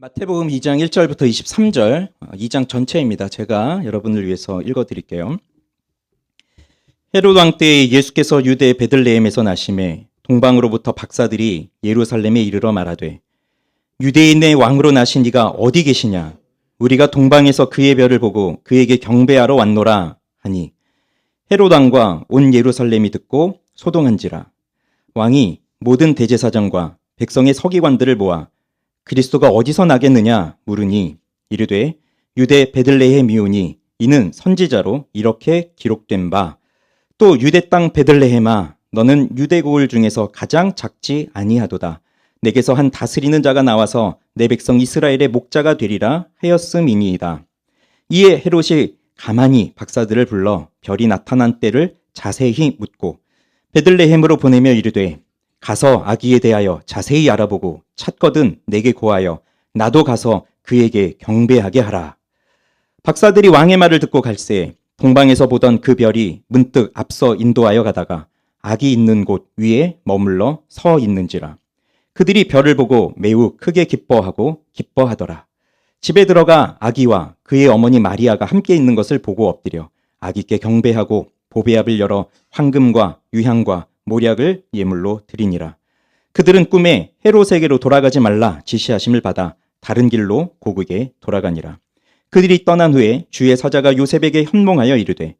마태복음 2장 1절부터 23절, 2장 전체입니다. 제가 여러분을 위해서 읽어드릴게요. 헤롯 왕 때에 예수께서 유대 베들레헴에서 나심에 동방으로부터 박사들이 예루살렘에 이르러 말하되 유대인의 왕으로 나신 이가 어디 계시냐? 우리가 동방에서 그의 별을 보고 그에게 경배하러 왔노라 하니 헤롯 왕과 온 예루살렘이 듣고 소동한지라. 왕이 모든 대제사장과 백성의 서기관들을 모아 그리스도가 어디서 나겠느냐 물으니 이르되 유대 베들레헴이오니 이는 선지자로 이렇게 기록된 바 또 유대 땅 베들레헴아 너는 유대 고을 중에서 가장 작지 아니하도다. 내게서 한 다스리는 자가 나와서 내 백성 이스라엘의 목자가 되리라 하였음이니이다. 이에 헤롯이 가만히 박사들을 불러 별이 나타난 때를 자세히 묻고 베들레헴으로 보내며 이르되 가서 아기에 대하여 자세히 알아보고 찾거든 내게 고하여 나도 가서 그에게 경배하게 하라. 박사들이 왕의 말을 듣고 갈새 동방에서 보던 그 별이 문득 앞서 인도하여 가다가 아기 있는 곳 위에 머물러 서 있는지라. 그들이 별을 보고 매우 크게 기뻐하더라. 집에 들어가 아기와 그의 어머니 마리아가 함께 있는 것을 보고 엎드려 아기께 경배하고 보배압을 열어 황금과 유향과 모략을 예물로 드리니라. 그들은 꿈에 헤롯에게로 돌아가지 말라 지시하심을 받아 다른 길로 고국에 돌아가니라. 그들이 떠난 후에 주의 사자가 요셉에게 현몽하여 이르되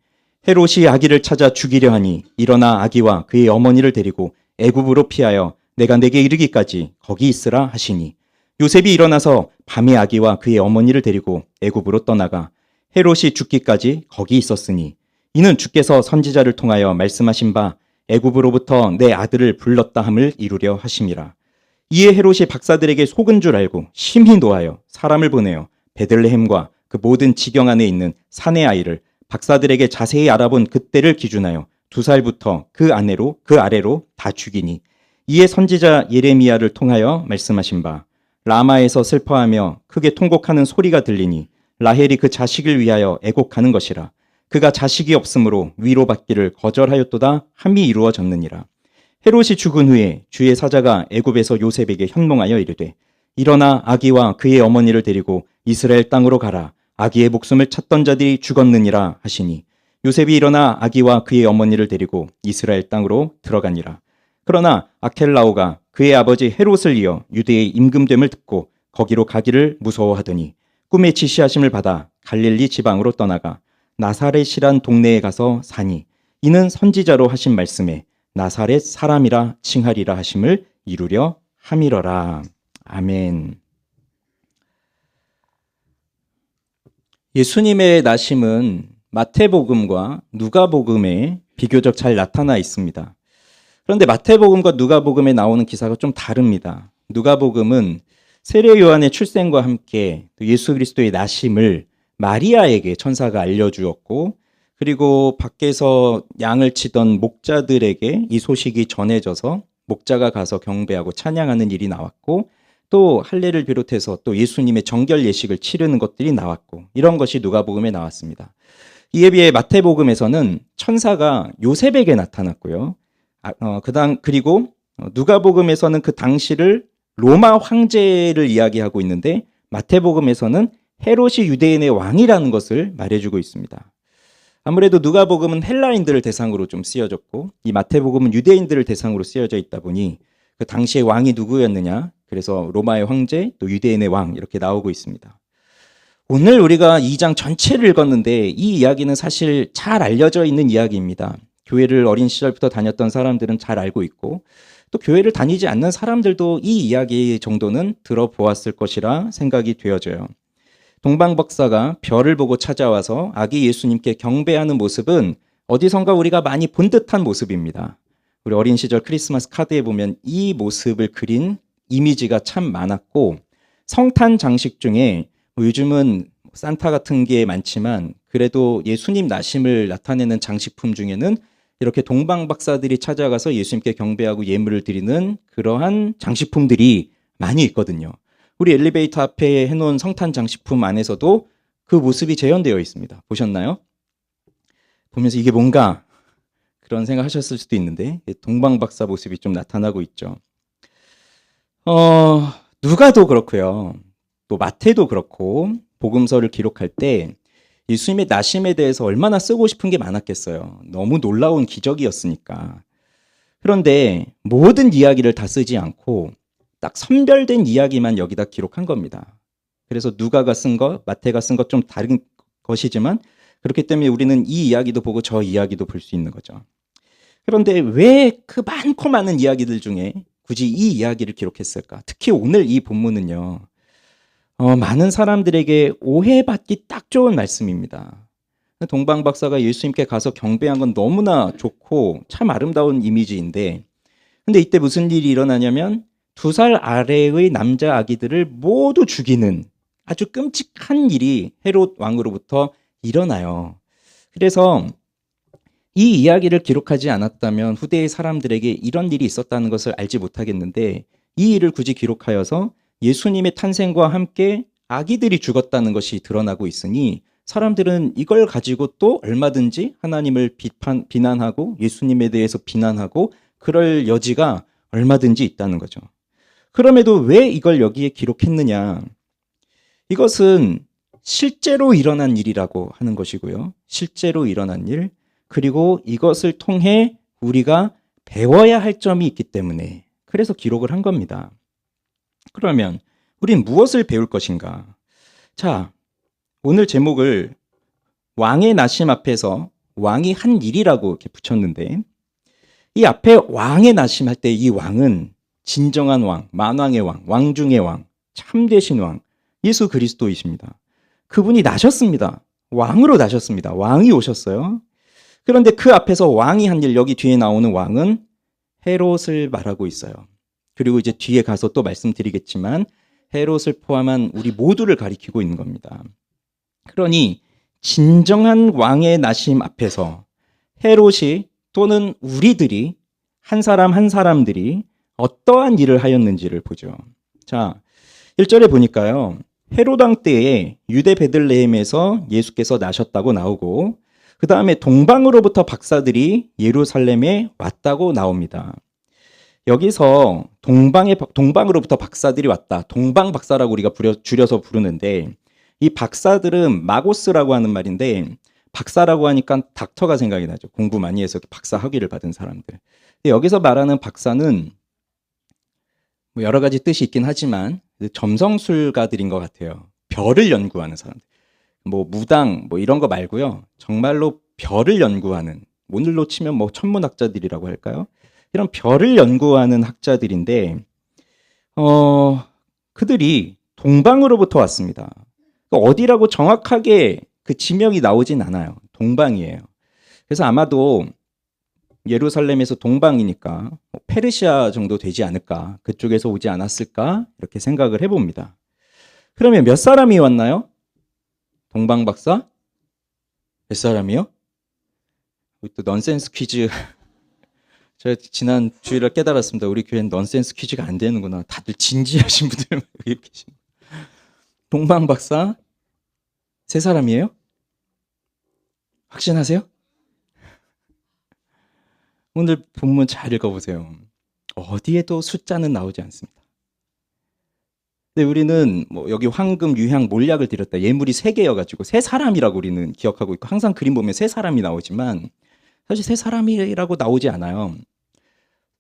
헤롯이 아기를 찾아 죽이려 하니 일어나 아기와 그의 어머니를 데리고 애굽으로 피하여 내가 내게 이르기까지 거기 있으라 하시니 요셉이 일어나서 밤에 아기와 그의 어머니를 데리고 애굽으로 떠나가 헤롯이 죽기까지 거기 있었으니 이는 주께서 선지자를 통하여 말씀하신 바 애굽으로부터 내 아들을 불렀다 함을 이루려 하심이라. 이에 헤롯이 박사들에게 속은 줄 알고 심히 노하여 사람을 보내어 베들레헴과 그 모든 지경 안에 있는 사내 아이를 박사들에게 자세히 알아본 그때를 기준하여 2살부터 그 아래로 다 죽이니 이에 선지자 예레미야를 통하여 말씀하신 바 라마에서 슬퍼하며 크게 통곡하는 소리가 들리니 라헬이 그 자식을 위하여 애곡하는 것이라. 그가 자식이 없으므로 위로받기를 거절하였도다 함이 이루어졌느니라. 헤롯이 죽은 후에 주의 사자가 애굽에서 요셉에게 현몽하여 이르되 일어나 아기와 그의 어머니를 데리고 이스라엘 땅으로 가라. 아기의 목숨을 찾던 자들이 죽었느니라 하시니 요셉이 일어나 아기와 그의 어머니를 데리고 이스라엘 땅으로 들어가니라. 그러나 아켈라오가 그의 아버지 헤롯을 이어 유대에 임금됨을 듣고 거기로 가기를 무서워하더니 꿈에 지시하심을 받아 갈릴리 지방으로 떠나가 나사렛이란 동네에 가서 사니 이는 선지자로 하신 말씀에 나사렛 사람이라 칭하리라 하심을 이루려 함이러라. 아멘. 예수님의 나심은 마태복음과 누가복음에 비교적 잘 나타나 있습니다. 그런데 마태복음과 누가복음에 나오는 기사가 좀 다릅니다. 누가복음은 세례 요한의 출생과 함께 예수 그리스도의 나심을 마리아에게 천사가 알려주었고 그리고 밖에서 양을 치던 목자들에게 이 소식이 전해져서 목자가 가서 경배하고 찬양하는 일이 나왔고 또 할례를 비롯해서 또 예수님의 정결 예식을 치르는 것들이 나왔고 이런 것이 누가복음에 나왔습니다. 이에 비해 마태복음에서는 천사가 요셉에게 나타났고요. 그리고 누가복음에서는 그 당시를 로마 황제를 이야기하고 있는데 마태복음에서는 헤롯이 유대인의 왕이라는 것을 말해주고 있습니다. 아무래도 누가복음은 헬라인들을 대상으로 좀 쓰여졌고 이 마태복음은 유대인들을 대상으로 쓰여져 있다 보니 그 당시의 왕이 누구였느냐? 그래서 로마의 황제, 또 유대인의 왕 이렇게 나오고 있습니다. 오늘 우리가 2장 전체를 읽었는데 이 이야기는 사실 잘 알려져 있는 이야기입니다. 교회를 어린 시절부터 다녔던 사람들은 잘 알고 있고 또 교회를 다니지 않는 사람들도 이 이야기 정도는 들어보았을 것이라 생각이 되어져요. 동방박사가 별을 보고 찾아와서 아기 예수님께 경배하는 모습은 어디선가 우리가 많이 본 듯한 모습입니다. 우리 어린 시절 크리스마스 카드에 보면 이 모습을 그린 이미지가 참 많았고 성탄 장식 중에 요즘은 산타 같은 게 많지만 그래도 예수님 나심을 나타내는 장식품 중에는 이렇게 동방박사들이 찾아가서 예수님께 경배하고 예물을 드리는 그러한 장식품들이 많이 있거든요. 우리 엘리베이터 앞에 해놓은 성탄 장식품 안에서도 그 모습이 재현되어 있습니다. 보셨나요? 보면서 이게 뭔가 그런 생각하셨을 수도 있는데 동방박사 모습이 좀 나타나고 있죠. 누가도 그렇고요. 또 마태도 그렇고 복음서를 기록할 때 예수님의 나심에 대해서 얼마나 쓰고 싶은 게 많았겠어요. 너무 놀라운 기적이었으니까. 그런데 모든 이야기를 다 쓰지 않고 딱 선별된 이야기만 여기다 기록한 겁니다. 그래서 누가가 쓴 것, 마태가 쓴 것 좀 다른 것이지만 그렇기 때문에 우리는 이 이야기도 보고 저 이야기도 볼 수 있는 거죠. 그런데 왜 그 많고 많은 이야기들 중에 굳이 이 이야기를 기록했을까? 특히 오늘 이 본문은요. 많은 사람들에게 오해받기 딱 좋은 말씀입니다. 동방 박사가 예수님께 가서 경배한 건 너무나 좋고 참 아름다운 이미지인데 근데 이때 무슨 일이 일어나냐면 2살 아래의 남자 아기들을 모두 죽이는 아주 끔찍한 일이 헤롯 왕으로부터 일어나요. 그래서 이 이야기를 기록하지 않았다면 후대의 사람들에게 이런 일이 있었다는 것을 알지 못하겠는데 이 일을 굳이 기록하여서 예수님의 탄생과 함께 아기들이 죽었다는 것이 드러나고 있으니 사람들은 이걸 가지고 또 얼마든지 하나님을 비난하고 예수님에 대해서 비난하고 그럴 여지가 얼마든지 있다는 거죠. 그럼에도 왜 이걸 여기에 기록했느냐? 이것은 실제로 일어난 일이라고 하는 것이고요. 실제로 일어난 일, 그리고 이것을 통해 우리가 배워야 할 점이 있기 때문에 그래서 기록을 한 겁니다. 그러면 우린 무엇을 배울 것인가? 자, 오늘 제목을 왕의 나심 앞에서 왕이 한 일이라고 이렇게 붙였는데 이 앞에 왕의 나심 할 때 이 왕은 진정한 왕, 만왕의 왕, 왕 중의 왕, 참되신 왕, 예수 그리스도이십니다. 그분이 나셨습니다. 왕으로 나셨습니다. 왕이 오셨어요. 그런데 그 앞에서 왕이 한 일, 여기 뒤에 나오는 왕은 헤롯을 말하고 있어요. 그리고 이제 뒤에 가서 또 말씀드리겠지만 헤롯을 포함한 우리 모두를 가리키고 있는 겁니다. 그러니 진정한 왕의 나심 앞에서 헤롯이 또는 우리들이 한 사람 한 사람들이 어떠한 일을 하였는지를 보죠. 자, 1절에 보니까요. 헤롯 왕 때에 유대 베들레헴에서 예수께서 나셨다고 나오고 그 다음에 동방으로부터 박사들이 예루살렘에 왔다고 나옵니다. 여기서 동방으로부터 박사들이 왔다. 동방 박사라고 우리가 줄여서 부르는데 이 박사들은 마고스라고 하는 말인데 박사라고 하니까 닥터가 생각이 나죠. 공부 많이 해서 박사 학위를 받은 사람들. 근데 여기서 말하는 박사는 뭐 여러 가지 뜻이 있긴 하지만 점성술가들인 것 같아요. 별을 연구하는 사람들. 뭐 무당 뭐 이런 거 말고요. 정말로 별을 연구하는, 오늘로 치면 뭐 천문학자들이라고 할까요? 이런 별을 연구하는 학자들인데 그들이 동방으로부터 왔습니다. 어디라고 정확하게 그 지명이 나오진 않아요. 동방이에요. 그래서 아마도 예루살렘에서 동방이니까 페르시아 정도 되지 않을까, 그쪽에서 오지 않았을까 이렇게 생각을 해봅니다. 그러면 몇 사람이 왔나요? 동방 박사? 몇 사람이요? 또 넌센스 퀴즈. 제가 지난 주일에 깨달았습니다. 우리 교회는 넌센스 퀴즈가 안 되는구나. 다들 진지하신 분들 여기 계신. 동방 박사 3사람이에요? 확신하세요? 오늘 본문 잘 읽어보세요. 어디에도 숫자는 나오지 않습니다. 근데 우리는 뭐 여기 황금, 유향, 몰약을 드렸다. 예물이 3개여가지고 3사람이라고 우리는 기억하고 있고 항상 그림 보면 3사람이 나오지만 사실 3사람이라고 나오지 않아요.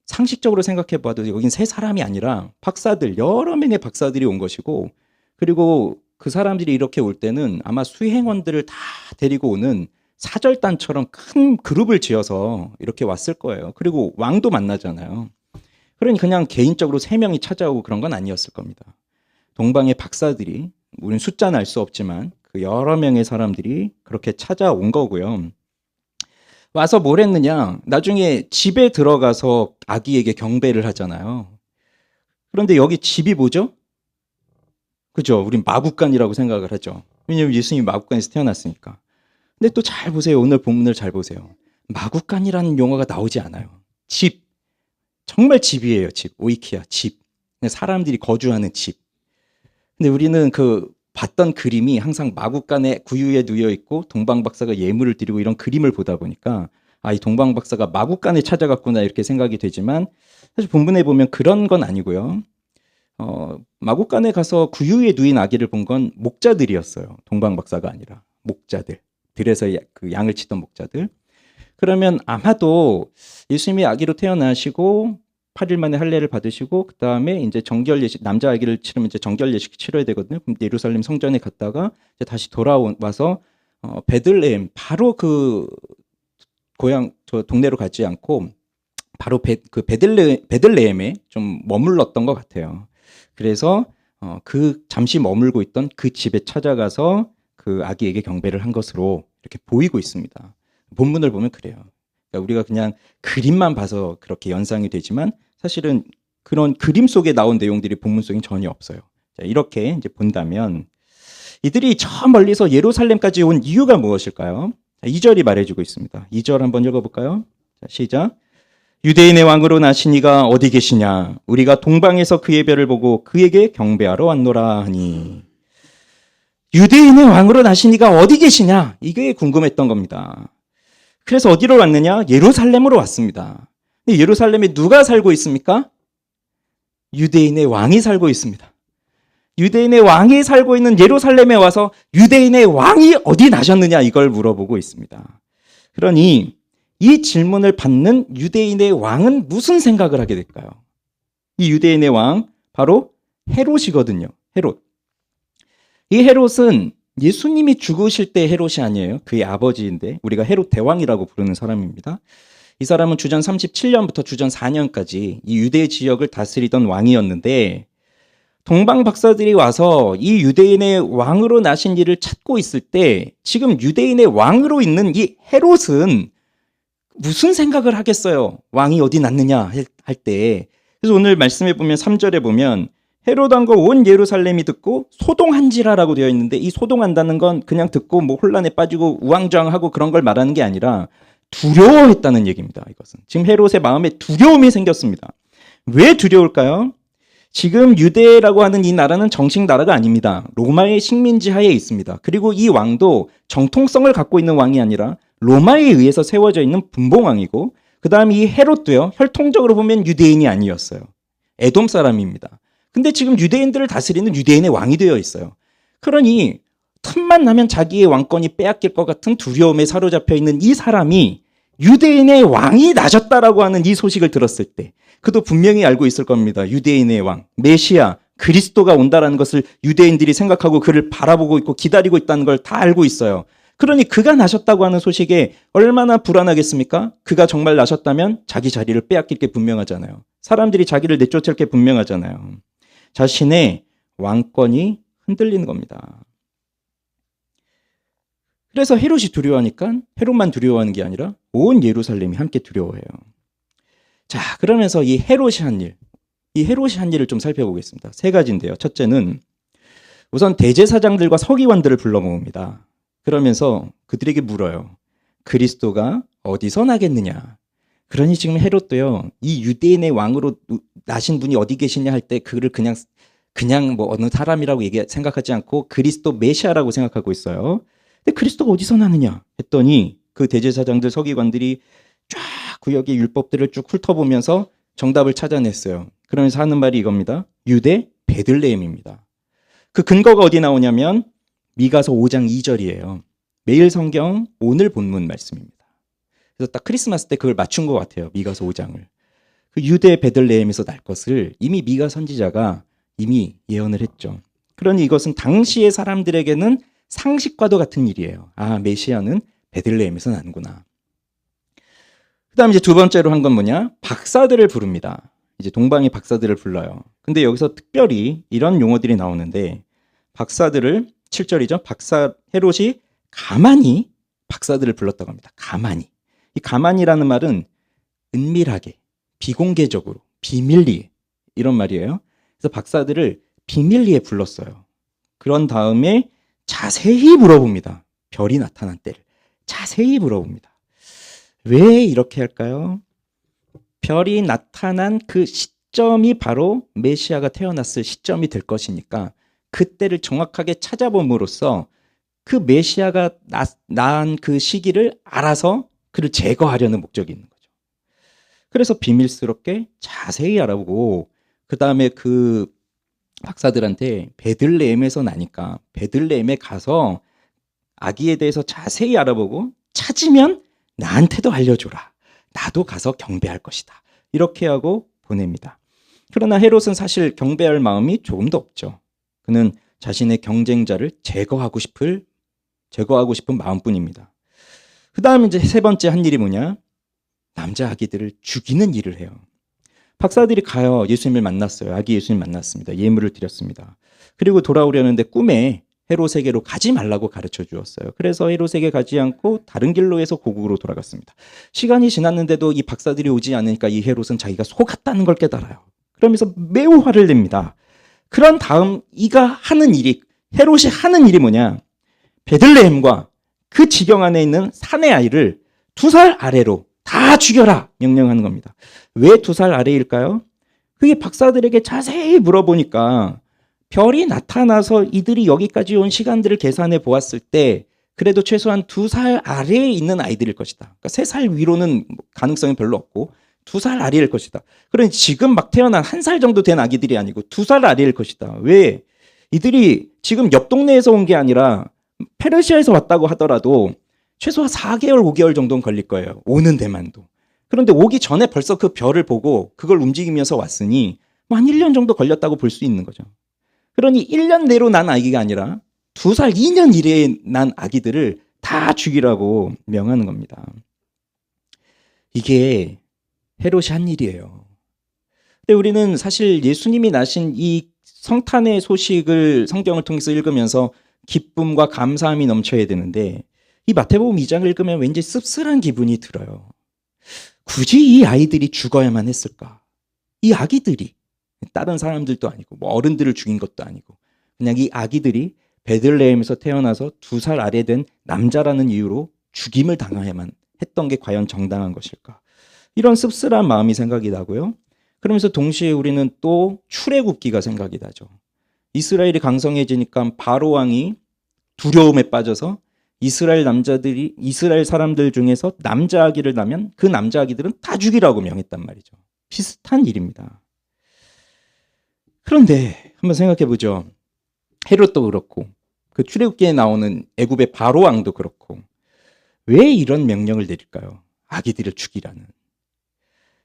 상식적으로 생각해봐도 여긴 3사람이 아니라 박사들, 여러 명의 박사들이 온 것이고 그리고 그 사람들이 이렇게 올 때는 아마 수행원들을 다 데리고 오는 사절단처럼 큰 그룹을 지어서 이렇게 왔을 거예요. 그리고 왕도 만나잖아요. 그러니 그냥 개인적으로 3명이 찾아오고 그런 건 아니었을 겁니다. 동방의 박사들이, 우리는 숫자는 알 수 없지만 그 여러 명의 사람들이 그렇게 찾아온 거고요. 와서 뭘 했느냐? 나중에 집에 들어가서 아기에게 경배를 하잖아요. 그런데 여기 집이 뭐죠? 그죠? 우린 마구간이라고 생각을 하죠. 왜냐하면 예수님이 마구간에서 태어났으니까. 근데 또 잘 보세요. 오늘 본문을 잘 보세요. 마구간이라는 용어가 나오지 않아요. 집. 정말 집이에요. 집. 오이키아. 집. 사람들이 거주하는 집. 근데 우리는 그 봤던 그림이 항상 마구간에 구유에 누워 있고 동방 박사가 예물을 드리고 이런 그림을 보다 보니까 아, 이 동방 박사가 마구간에 찾아갔구나 이렇게 생각이 되지만 사실 본문에 보면 그런 건 아니고요. 마국간에 가서 구유에 누인 아기를 본 건 목자들이었어요. 동방 박사가 아니라 목자들. 들에서 그 양을 치던 목자들. 그러면 아마도 예수님이 아기로 태어나시고 8일 만에 할례를 받으시고 그 다음에 이제 정결 예식, 남자 아기를 치르면 이제 정결 예식 치러야 되거든요. 그럼 예루살렘 성전에 갔다가 이제 다시 돌아와서 베들레헴, 바로 그 고향 저 동네로 가지 않고 바로 베들레헴에 좀 머물렀던 것 같아요. 그래서 그 잠시 머물고 있던 그 집에 찾아가서 그 아기에게 경배를 한 것으로 이렇게 보이고 있습니다. 본문을 보면 그래요. 그러니까 우리가 그냥 그림만 봐서 그렇게 연상이 되지만 사실은 그런 그림 속에 나온 내용들이 본문 속엔 전혀 없어요. 자, 이렇게 이제 본다면 이들이 저 멀리서 예루살렘까지 온 이유가 무엇일까요? 자, 2절이 말해주고 있습니다. 2절 한번 읽어볼까요? 자, 시작. 유대인의 왕으로 나신 이가 어디 계시냐? 우리가 동방에서 그의 별을 보고 그에게 경배하러 왔노라 하니. 유대인의 왕으로 나신 이가 어디 계시냐? 이게 궁금했던 겁니다. 그래서 어디로 왔느냐? 예루살렘으로 왔습니다. 근데 예루살렘에 누가 살고 있습니까? 유대인의 왕이 살고 있습니다. 유대인의 왕이 살고 있는 예루살렘에 와서 유대인의 왕이 어디 나셨느냐? 이걸 물어보고 있습니다. 그러니 이 질문을 받는 유대인의 왕은 무슨 생각을 하게 될까요? 이 유대인의 왕, 바로 헤롯이거든요. 헤롯. 이 헤롯은 예수님이 죽으실 때 헤롯이 아니에요. 그의 아버지인데 우리가 헤롯 대왕이라고 부르는 사람입니다. 이 사람은 주전 37년부터 주전 4년까지 이 유대 지역을 다스리던 왕이었는데 동방 박사들이 와서 이 유대인의 왕으로 나신 이를 찾고 있을 때 지금 유대인의 왕으로 있는 이 헤롯은 무슨 생각을 하겠어요? 왕이 어디 났느냐 할 때. 그래서 오늘 말씀해 보면 3절에 보면 헤롯 왕과 온 예루살렘이 듣고 소동한지라라고 되어 있는데 이 소동한다는 건 그냥 듣고 뭐 혼란에 빠지고 우왕좌왕하고 그런 걸 말하는 게 아니라 두려워했다는 얘기입니다. 이것은 지금 헤롯의 마음에 두려움이 생겼습니다. 왜 두려울까요? 지금 유대라고 하는 이 나라는 정식 나라가 아닙니다. 로마의 식민지 하에 있습니다. 그리고 이 왕도 정통성을 갖고 있는 왕이 아니라 로마에 의해서 세워져 있는 분봉왕이고 그 다음에 이 헤롯도요. 혈통적으로 보면 유대인이 아니었어요. 에돔 사람입니다. 근데 지금 유대인들을 다스리는 유대인의 왕이 되어 있어요. 그러니 틈만 나면 자기의 왕권이 빼앗길 것 같은 두려움에 사로잡혀 있는 이 사람이 유대인의 왕이 나셨다라고 하는 이 소식을 들었을 때 그도 분명히 알고 있을 겁니다. 유대인의 왕, 메시아, 그리스도가 온다라는 것을 유대인들이 생각하고 그를 바라보고 있고 기다리고 있다는 걸 다 알고 있어요. 그러니 그가 나셨다고 하는 소식에 얼마나 불안하겠습니까? 그가 정말 나셨다면 자기 자리를 빼앗길 게 분명하잖아요. 사람들이 자기를 내쫓을 게 분명하잖아요. 자신의 왕권이 흔들리는 겁니다. 그래서 헤롯이 두려워하니까 헤롯만 두려워하는 게 아니라 온 예루살렘이 함께 두려워해요. 자, 그러면서 이 헤롯이 한 일을 좀 살펴보겠습니다. 세 가지인데요. 첫째는 우선 대제사장들과 서기관들을 불러 모읍니다. 그러면서 그들에게 물어요. 그리스도가 어디서 나겠느냐? 그러니 지금 헤롯도요. 이 유대인의 왕으로 나신 분이 어디 계시냐 할 때 그를 그냥 뭐 어느 사람이라고 생각하지 않고 그리스도 메시아라고 생각하고 있어요. 근데 그리스도가 어디서 나느냐 했더니 그 대제사장들 서기관들이 쫙 구역의 율법들을 쭉 훑어보면서 정답을 찾아냈어요. 그러면서 하는 말이 이겁니다. 유대 베들레헴입니다. 그 근거가 어디 나오냐면 미가서 5장 2절이에요. 매일 성경 오늘 본문 말씀입니다. 그래서 딱 크리스마스 때 그걸 맞춘 것 같아요. 미가서 5장을. 그 유대 베들레헴에서 날 것을 이미 미가 선지자가 이미 예언을 했죠. 그러니 이것은 당시의 사람들에게는 상식과도 같은 일이에요. 아, 메시아는 베들레헴에서 나는구나. 그 다음 이제 두 번째로 한 건 뭐냐? 박사들을 부릅니다. 이제 동방의 박사들을 불러요. 근데 여기서 특별히 이런 용어들이 나오는데 박사들을 7절이죠. 헤롯이 가만히 박사들을 불렀다고 합니다. 가만히. 이 가만히라는 말은 은밀하게, 비공개적으로, 비밀리에 이런 말이에요. 그래서 박사들을 비밀리에 불렀어요. 그런 다음에 자세히 물어봅니다. 별이 나타난 때를 자세히 물어봅니다. 왜 이렇게 할까요? 별이 나타난 그 시점이 바로 메시아가 태어났을 시점이 될 것이니까 그때를 정확하게 찾아봄으로써 그 메시아가 낳은 그 시기를 알아서 그를 제거하려는 목적이 있는 거죠. 그래서 비밀스럽게 자세히 알아보고 그 다음에 그 박사들한테 베들레헴에서 나니까 베들레헴에 가서 아기에 대해서 자세히 알아보고 찾으면 나한테도 알려줘라. 나도 가서 경배할 것이다. 이렇게 하고 보냅니다. 그러나 헤롯은 사실 경배할 마음이 조금도 없죠. 그는 자신의 경쟁자를 제거하고 싶은 마음뿐입니다. 그 다음 이제 세 번째 한 일이 뭐냐? 남자 아기들을 죽이는 일을 해요. 박사들이 가요. 예수님을 만났어요. 아기 예수님 만났습니다. 예물을 드렸습니다. 그리고 돌아오려는데 꿈에 헤롯에게로 가지 말라고 가르쳐 주었어요. 그래서 헤롯에게 가지 않고 다른 길로 해서 고국으로 돌아갔습니다. 시간이 지났는데도 이 박사들이 오지 않으니까 이 헤롯은 자기가 속았다는 걸 깨달아요. 그러면서 매우 화를 냅니다. 그런 다음 헤롯이 하는 일이 뭐냐? 베들레헴과 그 지경 안에 있는 산의 아이를 2살 아래로 다 죽여라 명령하는 겁니다. 왜 2살 아래일까요? 그게 박사들에게 자세히 물어보니까 별이 나타나서 이들이 여기까지 온 시간들을 계산해 보았을 때 그래도 최소한 2살 아래에 있는 아이들일 것이다. 그러니까 3살 위로는 가능성이 별로 없고 2살 아래일 것이다. 그러니 지금 막 태어난 1살 정도 된 아기들이 아니고 2살 아래일 것이다. 왜? 이들이 지금 옆 동네에서 온 게 아니라 페르시아에서 왔다고 하더라도 최소한 4개월, 5개월 정도는 걸릴 거예요. 오는 데만도. 그런데 오기 전에 벌써 그 별을 보고 그걸 움직이면서 왔으니 한 1년 정도 걸렸다고 볼 수 있는 거죠. 그러니 1년 내로 난 아기가 아니라 2살, 2년 이래에 난 아기들을 다 죽이라고 명하는 겁니다. 이게 헤롯이 한 일이에요. 근데 우리는 사실 예수님이 나신 이 성탄의 소식을 성경을 통해서 읽으면서 기쁨과 감사함이 넘쳐야 되는데 이 마태복음 2장을 읽으면 왠지 씁쓸한 기분이 들어요. 굳이 이 아이들이 죽어야만 했을까? 이 아기들이 다른 사람들도 아니고 뭐 어른들을 죽인 것도 아니고 그냥 이 아기들이 베들레헴에서 태어나서 2살 아래 된 남자라는 이유로 죽임을 당해야만 했던 게 과연 정당한 것일까? 이런 씁쓸한 마음이 생각이 나고요. 그러면서 동시에 우리는 또 출애굽기가 생각이 나죠. 이스라엘이 강성해지니까 바로 왕이 두려움에 빠져서 이스라엘 사람들 중에서 남자 아기를 낳으면 그 남자 아기들은 다 죽이라고 명했단 말이죠. 비슷한 일입니다. 그런데 한번 생각해 보죠. 헤롯도 그렇고 그 출애굽기에 나오는 애굽의 바로 왕도 그렇고 왜 이런 명령을 내릴까요? 아기들을 죽이라는.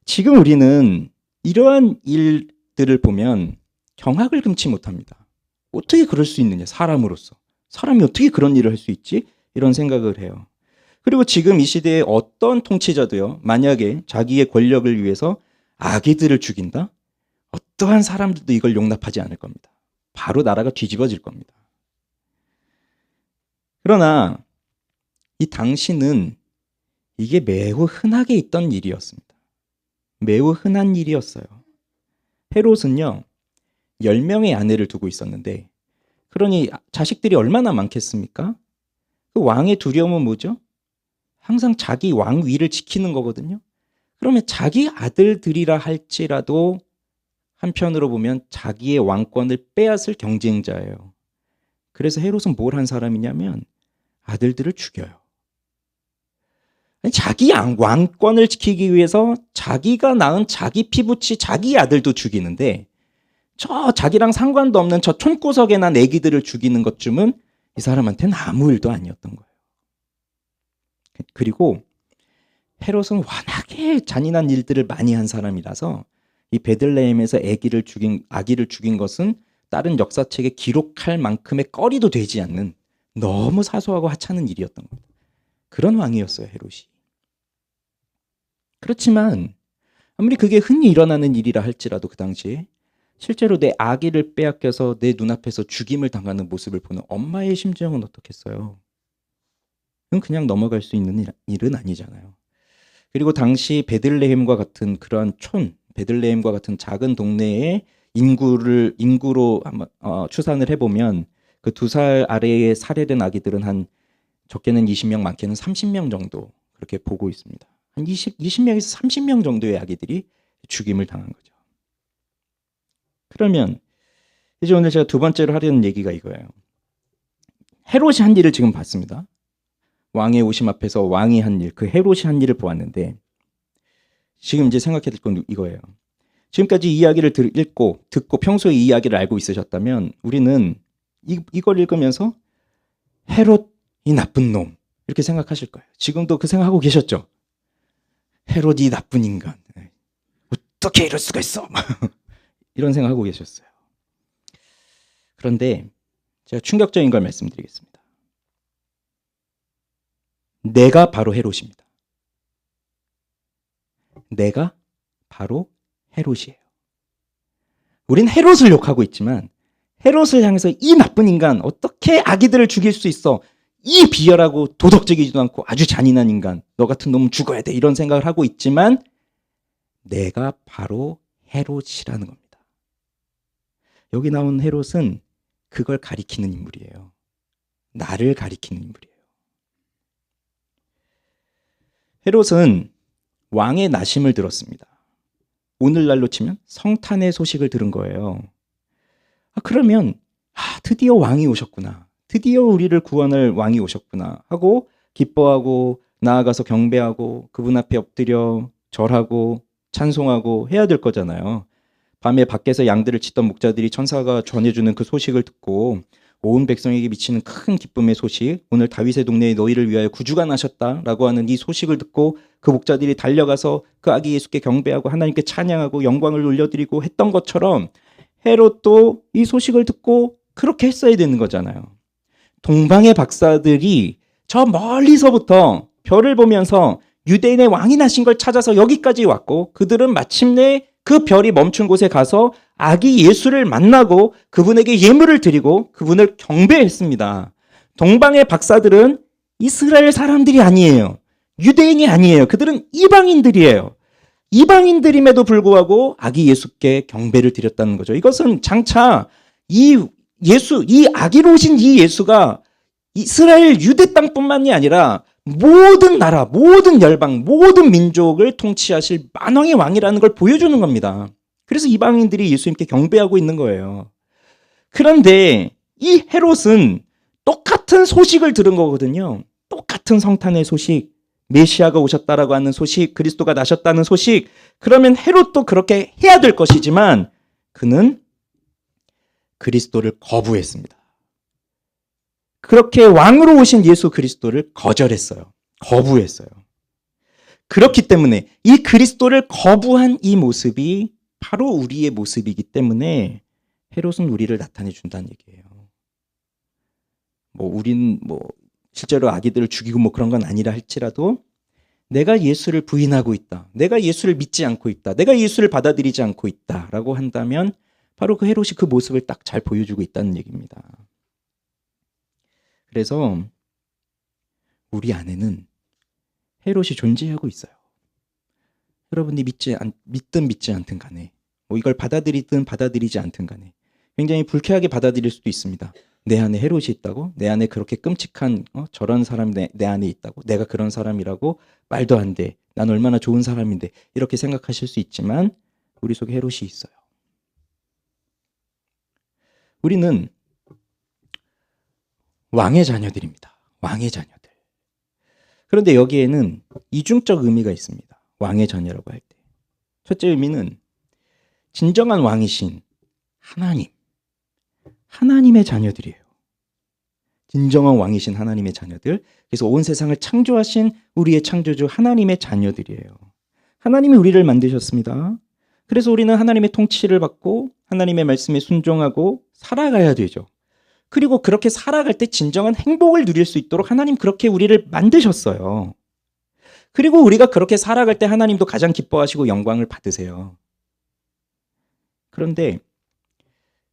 지금 우리는 이러한 일들을 보면 경악을 금치 못합니다. 어떻게 그럴 수 있느냐, 사람으로서. 사람이 어떻게 그런 일을 할 수 있지? 이런 생각을 해요. 그리고 지금 이 시대에 어떤 통치자도요, 만약에 자기의 권력을 위해서 아기들을 죽인다? 어떠한 사람들도 이걸 용납하지 않을 겁니다. 바로 나라가 뒤집어질 겁니다. 그러나 이 당시는 이게 매우 흔하게 있던 일이었습니다. 매우 흔한 일이었어요. 헤롯은요, 10명의 아내를 두고 있었는데, 그러니 자식들이 얼마나 많겠습니까? 그 왕의 두려움은 뭐죠? 항상 자기 왕위를 지키는 거거든요. 그러면 자기 아들들이라 할지라도 한편으로 보면 자기의 왕권을 빼앗을 경쟁자예요. 그래서 헤롯은 뭘 한 사람이냐면 아들들을 죽여요. 자기 왕권을 지키기 위해서 자기가 낳은 자기 피부치 자기 아들도 죽이는데 저 자기랑 상관도 없는 저 촌구석에 난 애기들을 죽이는 것쯤은 이 사람한테는 아무 일도 아니었던 거예요. 그리고 헤롯은 워낙에 잔인한 일들을 많이 한 사람이라서 이 베들레헴에서 아기를 죽인 것은 다른 역사책에 기록할 만큼의 거리도 되지 않는 너무 사소하고 하찮은 일이었던 겁니다. 그런 왕이었어요, 헤롯이. 그렇지만 아무리 그게 흔히 일어나는 일이라 할지라도 그 당시에 실제로 내 아기를 빼앗겨서 내 눈앞에서 죽임을 당하는 모습을 보는 엄마의 심정은 어떻겠어요? 그건 그냥 넘어갈 수 있는 일은 아니잖아요. 그리고 당시 베들레헴과 같은 그러한 베들레헴과 같은 작은 동네의 인구로 한번 추산을 해보면 그 2살 아래에 살해된 아기들은 한 적게는 20명, 많게는 30명 정도 그렇게 보고 있습니다. 한 20명에서 30명 정도의 아기들이 죽임을 당한 거죠. 그러면 이제 오늘 제가 두 번째로 하려는 얘기가 이거예요. 헤롯이 한 일을 지금 봤습니다. 왕의 오심 앞에서 왕이 한 일, 그 헤롯이 한 일을 보았는데 지금 이제 생각해야 될 건 이거예요. 지금까지 이야기를 읽고 듣고 평소에 이 이야기를 알고 있으셨다면 우리는 이걸 읽으면서 헤롯 이 나쁜 놈 이렇게 생각하실 거예요. 지금도 그 생각하고 계셨죠? 헤롯 이 나쁜 인간. 어떻게 이럴 수가 있어? 이런 생각하고 계셨어요. 그런데 제가 충격적인 걸 말씀드리겠습니다. 내가 바로 헤롯입니다. 내가 바로 헤롯이에요. 우린 헤롯을 욕하고 있지만 헤롯을 향해서 이 나쁜 인간 어떻게 아기들을 죽일 수 있어? 이 비열하고 도덕적이지도 않고 아주 잔인한 인간, 너 같은 놈은 죽어야 돼 이런 생각을 하고 있지만 내가 바로 헤롯이라는 겁니다. 여기 나온 헤롯은 그걸 가리키는 인물이에요. 나를 가리키는 인물이에요. 헤롯은 왕의 나심을 들었습니다. 오늘날로 치면 성탄의 소식을 들은 거예요. 그러면 드디어 왕이 오셨구나. 드디어 우리를 구원할 왕이 오셨구나 하고 기뻐하고 나아가서 경배하고 그분 앞에 엎드려 절하고 찬송하고 해야 될 거잖아요. 밤에 밖에서 양들을 치던 목자들이 천사가 전해주는 그 소식을 듣고 온 백성에게 미치는 큰 기쁨의 소식, 오늘 다윗의 동네에 너희를 위하여 구주가 나셨다라고 하는 이 소식을 듣고 그 목자들이 달려가서 그 아기 예수께 경배하고 하나님께 찬양하고 영광을 올려드리고 했던 것처럼 헤롯도 이 소식을 듣고 그렇게 했어야 되는 거잖아요. 동방의 박사들이 저 멀리서부터 별을 보면서 유대인의 왕이 나신 걸 찾아서 여기까지 왔고 그들은 마침내 그 별이 멈춘 곳에 가서 아기 예수를 만나고 그분에게 예물을 드리고 그분을 경배했습니다. 동방의 박사들은 이스라엘 사람들이 아니에요. 유대인이 아니에요. 그들은 이방인들이에요. 이방인들임에도 불구하고 아기 예수께 경배를 드렸다는 거죠. 이것은 장차 이 아기로 오신 이 예수가 이스라엘 유대 땅뿐만이 아니라 모든 나라, 모든 열방, 모든 민족을 통치하실 만왕의 왕이라는 걸 보여주는 겁니다. 그래서 이방인들이 예수님께 경배하고 있는 거예요. 그런데 이 헤롯은 똑같은 소식을 들은 거거든요. 똑같은 성탄의 소식, 메시아가 오셨다라고 하는 소식, 그리스도가 나셨다는 소식. 그러면 헤롯도 그렇게 해야 될 것이지만 그는 그리스도를 거부했습니다. 그렇게 왕으로 오신 예수 그리스도를 거절했어요. 거부했어요. 그렇기 때문에 이 그리스도를 거부한 이 모습이 바로 우리의 모습이기 때문에 헤롯은 우리를 나타내 준다는 얘기예요. 우린 실제로 아기들을 죽이고 그런 건 아니라 할지라도 내가 예수를 부인하고 있다. 내가 예수를 믿지 않고 있다. 내가 예수를 받아들이지 않고 있다라고 한다면 바로 그 헤롯이 그 모습을 딱 잘 보여주고 있다는 얘기입니다. 그래서 우리 안에는 헤롯이 존재하고 있어요. 여러분이 믿든 믿지 않든 간에 이걸 받아들이든 받아들이지 않든 간에 굉장히 불쾌하게 받아들일 수도 있습니다. 내 안에 헤롯이 있다고? 내 안에 그렇게 끔찍한 저런 사람이 내 안에 있다고? 내가 그런 사람이라고? 말도 안 돼. 난 얼마나 좋은 사람인데 이렇게 생각하실 수 있지만 우리 속에 헤롯이 있어요. 우리는 왕의 자녀들입니다. 왕의 자녀들. 그런데 여기에는 이중적 의미가 있습니다. 왕의 자녀라고 할 때. 첫째 의미는 진정한 왕이신 하나님의 자녀들이에요. 진정한 왕이신 하나님의 자녀들. 그래서 온 세상을 창조하신 우리의 창조주 하나님의 자녀들이에요. 하나님이 우리를 만드셨습니다. 그래서 우리는 하나님의 통치를 받고 하나님의 말씀에 순종하고 살아가야 되죠. 그리고 그렇게 살아갈 때 진정한 행복을 누릴 수 있도록 하나님 그렇게 우리를 만드셨어요. 그리고 우리가 그렇게 살아갈 때 하나님도 가장 기뻐하시고 영광을 받으세요. 그런데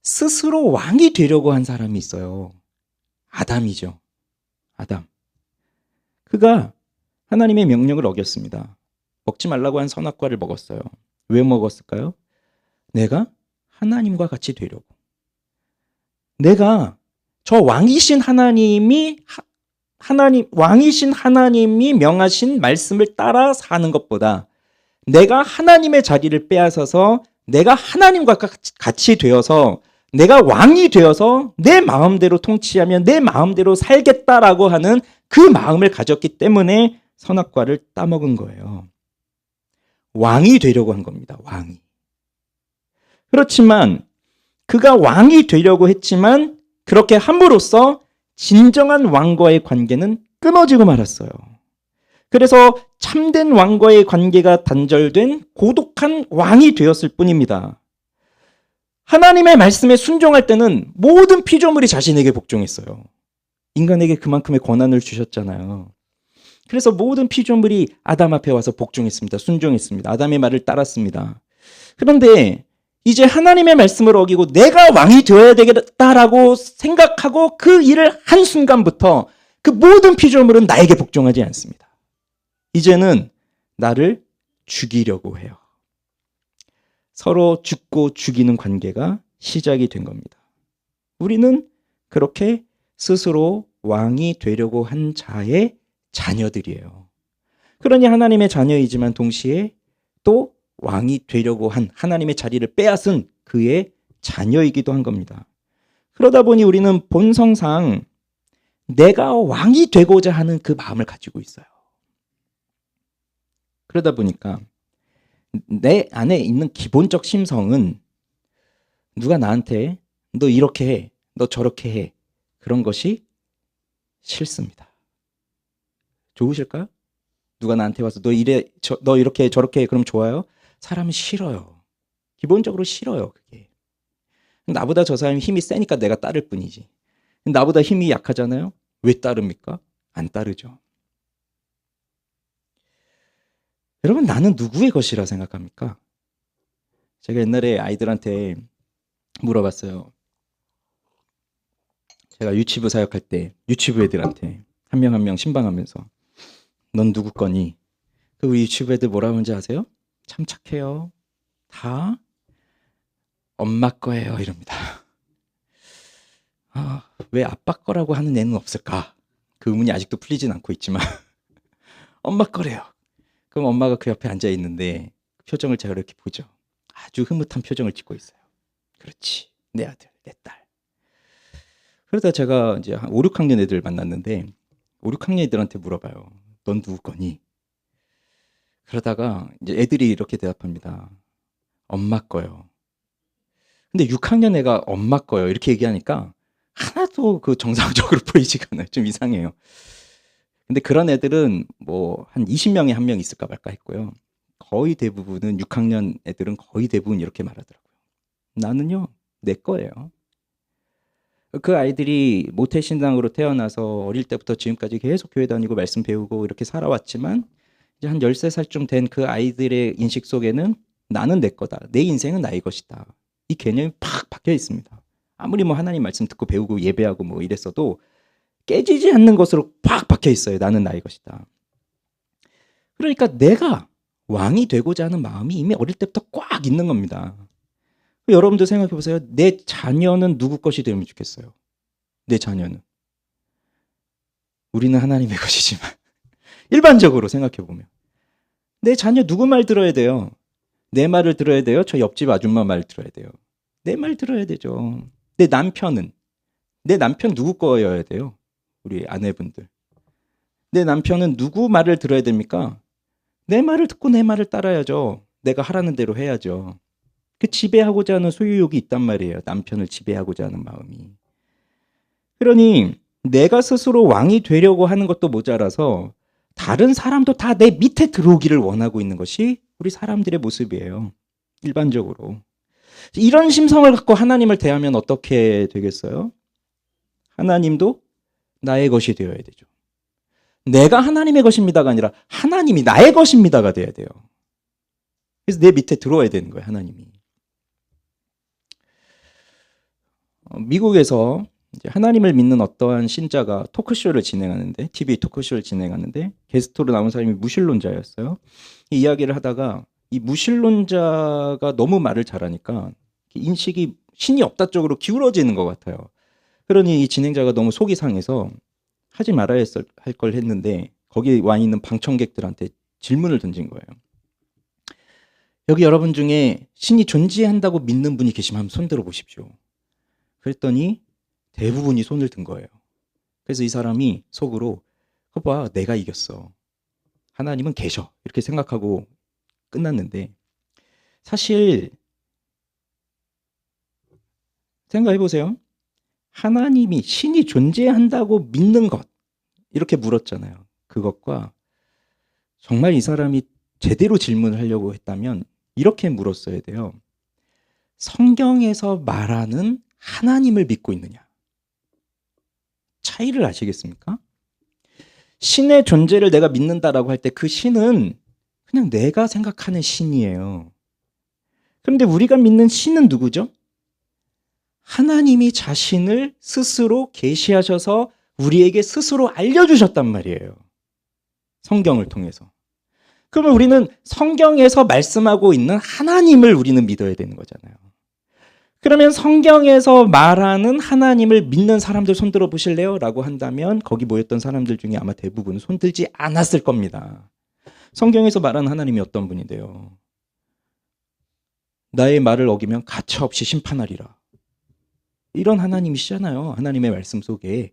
스스로 왕이 되려고 한 사람이 있어요. 아담이죠. 아담. 그가 하나님의 명령을 어겼습니다. 먹지 말라고 한 선악과를 먹었어요. 왜 먹었을까요? 내가 하나님과 같이 되려고. 내가 저 왕이신 왕이신 하나님이 명하신 말씀을 따라 사는 것보다 내가 하나님의 자리를 빼앗아서 내가 하나님과 같이 되어서 내가 왕이 되어서 내 마음대로 통치하며 내 마음대로 살겠다라고 하는 그 마음을 가졌기 때문에 선악과를 따먹은 거예요. 왕이 되려고 한 겁니다. 왕이. 그렇지만 그가 왕이 되려고 했지만 그렇게 함으로써 진정한 왕과의 관계는 끊어지고 말았어요. 그래서 참된 왕과의 관계가 단절된 고독한 왕이 되었을 뿐입니다. 하나님의 말씀에 순종할 때는 모든 피조물이 자신에게 복종했어요. 인간에게 그만큼의 권한을 주셨잖아요. 그래서 모든 피조물이 아담 앞에 와서 복종했습니다. 순종했습니다. 아담의 말을 따랐습니다. 그런데 이제 하나님의 말씀을 어기고 내가 왕이 되어야 되겠다라고 생각하고 그 일을 한 순간부터 그 모든 피조물은 나에게 복종하지 않습니다. 이제는 나를 죽이려고 해요. 서로 죽고 죽이는 관계가 시작이 된 겁니다. 우리는 그렇게 스스로 왕이 되려고 한 자의 자녀들이에요. 그러니 하나님의 자녀이지만 동시에 또 왕이 되려고 한 하나님의 자리를 빼앗은 그의 자녀이기도 한 겁니다. 그러다 보니 우리는 본성상 내가 왕이 되고자 하는 그 마음을 가지고 있어요. 그러다 보니까 내 안에 있는 기본적 심성은 누가 나한테 너 이렇게 해, 너 저렇게 해, 그런 것이 싫습니다. 좋으실까요? 누가 나한테 와서 너 이렇게 해, 저렇게 해, 그럼 좋아요? 사람은 싫어요. 기본적으로 싫어요, 그게. 나보다 저 사람이 힘이 세니까 내가 따를 뿐이지. 나보다 힘이 약하잖아요? 왜 따릅니까? 안 따르죠. 여러분, 나는 누구의 것이라 생각합니까? 제가 옛날에 아이들한테 물어봤어요. 제가 유치부 사역할 때 유치부 애들한테 한 명 한 명 신방하면서 넌 누구 거니? 그 우리 유치부 애들 뭐라고 하는지 아세요? 참 착해요. 다 엄마 거예요. 이럽니다. 왜 아빠 거라고 하는 애는 없을까? 그 의문이 아직도 풀리진 않고 있지만 엄마 거래요. 그럼 엄마가 그 옆에 앉아 있는데 표정을 제가 이렇게 보죠. 아주 흐뭇한 표정을 짓고 있어요. 그렇지. 내 아들, 내 딸. 그러다 제가 이제 한 5, 6학년 애들 만났는데 5, 6학년 애들한테 물어봐요. 넌 누구 거니? 그러다가 이제 애들이 이렇게 대답합니다. 엄마 거요. 근데 6학년 애가 엄마 거요. 이렇게 얘기하니까 하나도 그 정상적으로 보이지가 않아요. 좀 이상해요. 근데 그런 애들은 뭐 한 20명에 한 명 있을까 말까 했고요. 거의 대부분은 6학년 애들은 거의 대부분 이렇게 말하더라고요. 나는요, 내 거예요. 그 아이들이 모태신앙으로 태어나서 어릴 때부터 지금까지 계속 교회 다니고 말씀 배우고 이렇게 살아왔지만 이제 한 13살쯤 된 그 아이들의 인식 속에는 나는 내 거다. 내 인생은 나의 것이다. 이 개념이 팍 박혀 있습니다. 아무리 뭐 하나님 말씀 듣고 배우고 예배하고 뭐 이랬어도 깨지지 않는 것으로 팍 박혀 있어요. 나는 나의 것이다. 그러니까 내가 왕이 되고자 하는 마음이 이미 어릴 때부터 꽉 있는 겁니다. 여러분들 생각해 보세요. 내 자녀는 누구 것이 되면 좋겠어요? 내 자녀는. 우리는 하나님의 것이지만 일반적으로 생각해 보면 내 자녀 누구 말 들어야 돼요? 내 말을 들어야 돼요? 저 옆집 아줌마 말 들어야 돼요? 내 말 들어야 되죠. 내 남편은? 내 남편 누구 거여야 돼요? 우리 아내분들. 내 남편은 누구 말을 들어야 됩니까? 내 말을 듣고 내 말을 따라야죠. 내가 하라는 대로 해야죠. 그 지배하고자 하는 소유욕이 있단 말이에요. 남편을 지배하고자 하는 마음이. 그러니 내가 스스로 왕이 되려고 하는 것도 모자라서 다른 사람도 다 내 밑에 들어오기를 원하고 있는 것이 우리 사람들의 모습이에요. 일반적으로. 이런 심성을 갖고 하나님을 대하면 어떻게 되겠어요? 하나님도 나의 것이 되어야 되죠. 내가 하나님의 것입니다가 아니라 하나님이 나의 것입니다가 돼야 돼요. 그래서 내 밑에 들어와야 되는 거예요, 하나님이. 미국에서 이제 하나님을 믿는 어떠한 신자가 토크쇼를 진행하는데, TV 토크쇼를 진행하는데 게스트로 나온 사람이 무신론자였어요. 이 이야기를 하다가 이 무신론자가 너무 말을 잘하니까 인식이 신이 없다 쪽으로 기울어지는 것 같아요. 그러니 이 진행자가 너무 속이 상해서 하지 말아야 할 걸 했는데 거기 와 있는 방청객들한테 질문을 던진 거예요. 여기 여러분 중에 신이 존재한다고 믿는 분이 계시면 한번 손 들어 보십시오. 그랬더니 대부분이 손을 든 거예요. 그래서 이 사람이 속으로 봐, 내가 이겼어. 하나님은 계셔. 이렇게 생각하고 끝났는데 사실 생각해 보세요. 하나님이 신이 존재한다고 믿는 것 이렇게 물었잖아요. 그것과 정말 이 사람이 제대로 질문을 하려고 했다면 이렇게 물었어야 돼요. 성경에서 말하는 하나님을 믿고 있느냐? 차이를 아시겠습니까? 신의 존재를 내가 믿는다라고 할 때 그 신은 그냥 내가 생각하는 신이에요. 그런데 우리가 믿는 신은 누구죠? 하나님이 자신을 스스로 계시하셔서 우리에게 스스로 알려주셨단 말이에요. 성경을 통해서. 그러면 우리는 성경에서 말씀하고 있는 하나님을 우리는 믿어야 되는 거잖아요. 그러면 성경에서 말하는 하나님을 믿는 사람들 손들어 보실래요? 라고 한다면 거기 모였던 사람들 중에 아마 대부분 손들지 않았을 겁니다. 성경에서 말하는 하나님이 어떤 분인데요? 나의 말을 어기면 가차없이 심판하리라. 이런 하나님이시잖아요. 하나님의 말씀 속에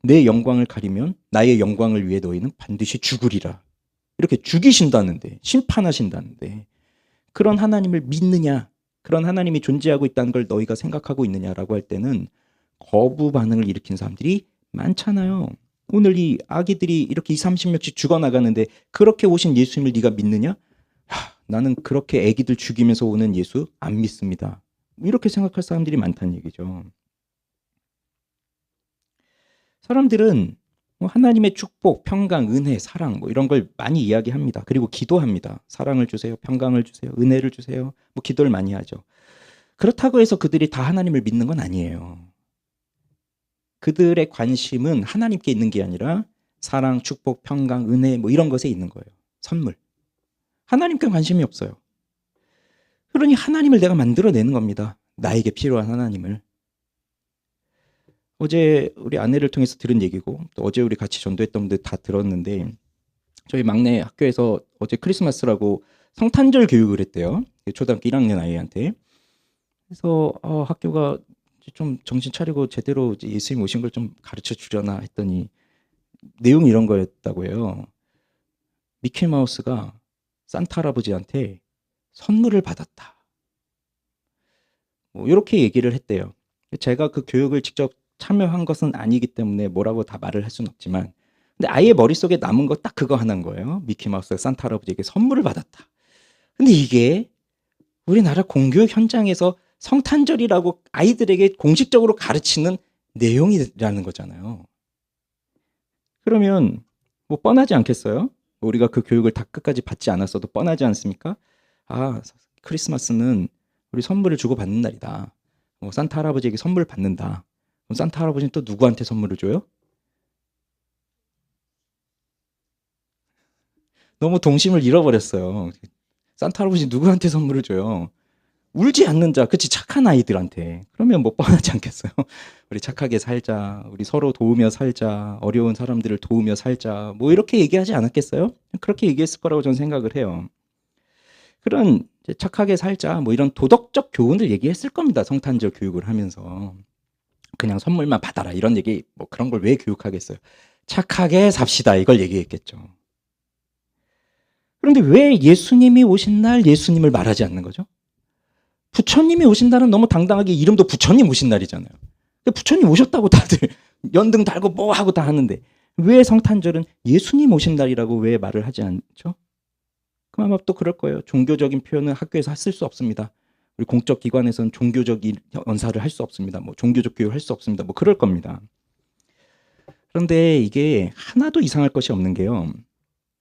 내 영광을 가리면 나의 영광을 위해 너희는 반드시 죽으리라. 이렇게 죽이신다는데, 심판하신다는데 그런 하나님을 믿느냐? 그런 하나님이 존재하고 있다는 걸 너희가 생각하고 있느냐라고 할 때는 거부 반응을 일으킨 사람들이 많잖아요. 오늘 이 아기들이 이렇게 20, 30명씩 죽어나가는데 그렇게 오신 예수님을 네가 믿느냐? 나는 그렇게 아기들 죽이면서 오는 예수 안 믿습니다. 이렇게 생각할 사람들이 많다는 얘기죠. 사람들은 하나님의 축복, 평강, 은혜, 사랑 이런 걸 많이 이야기합니다. 그리고 기도합니다. 사랑을 주세요. 평강을 주세요. 은혜를 주세요. 기도를 많이 하죠. 그렇다고 해서 그들이 다 하나님을 믿는 건 아니에요. 그들의 관심은 하나님께 있는 게 아니라 사랑, 축복, 평강, 은혜 이런 것에 있는 거예요. 선물. 하나님께 관심이 없어요. 그러니 하나님을 내가 만들어내는 겁니다. 나에게 필요한 하나님을. 어제 우리 아내를 통해서 들은 얘기고 또 어제 우리 같이 전도했던 분들 다 들었는데 저희 막내 학교에서 어제 크리스마스라고 성탄절 교육을 했대요. 초등학교 1학년 아이한테. 그래서 학교가 좀 정신 차리고 제대로 예수님 오신 걸 좀 가르쳐 주려나 했더니 내용이 이런 거였다고 해요. 미키마우스가 산타 할아버지한테 선물을 받았다. 이렇게 얘기를 했대요. 제가 그 교육을 직접 참여한 것은 아니기 때문에 뭐라고 다 말을 할 수는 없지만 근데 아이의 머릿속에 남은 거 딱 그거 하나인 거예요. 미키마우스가 산타 할아버지에게 선물을 받았다. 근데 이게 우리나라 공교육 현장에서 성탄절이라고 아이들에게 공식적으로 가르치는 내용이라는 거잖아요. 그러면 뻔하지 않겠어요? 우리가 그 교육을 다 끝까지 받지 않았어도 뻔하지 않습니까? 크리스마스는 우리 선물을 주고받는 날이다. 산타 할아버지에게 선물을 받는다. 그럼 산타 할아버지는 또 누구한테 선물을 줘요? 너무 동심을 잃어버렸어요. 산타 할아버지 누구한테 선물을 줘요? 울지 않는 자, 그치, 착한 아이들한테. 그러면 뻔하지 않겠어요? 우리 착하게 살자, 우리 서로 도우며 살자, 어려운 사람들을 도우며 살자, 이렇게 얘기하지 않았겠어요? 그렇게 얘기했을 거라고 저는 생각을 해요. 그런 착하게 살자, 이런 도덕적 교훈을 얘기했을 겁니다. 성탄절 교육을 하면서. 그냥 선물만 받아라 이런 얘기 그런 걸 왜 교육하겠어요. 착하게 삽시다 이걸 얘기했겠죠. 그런데 왜 예수님이 오신 날 예수님을 말하지 않는 거죠? 부처님이 오신다는 너무 당당하게 이름도 부처님 오신 날이잖아요. 부처님 오셨다고 다들 연등 달고 하고 다 하는데 왜 성탄절은 예수님 오신 날이라고 왜 말을 하지 않죠? 그럼 아마 또 그럴 거예요. 종교적인 표현은 학교에서 쓸 수 없습니다. 우리 공적 기관에서는 종교적인 언사를 할 수 없습니다. 종교적 교육을 할 수 없습니다. 그럴 겁니다. 그런데 이게 하나도 이상할 것이 없는 게요.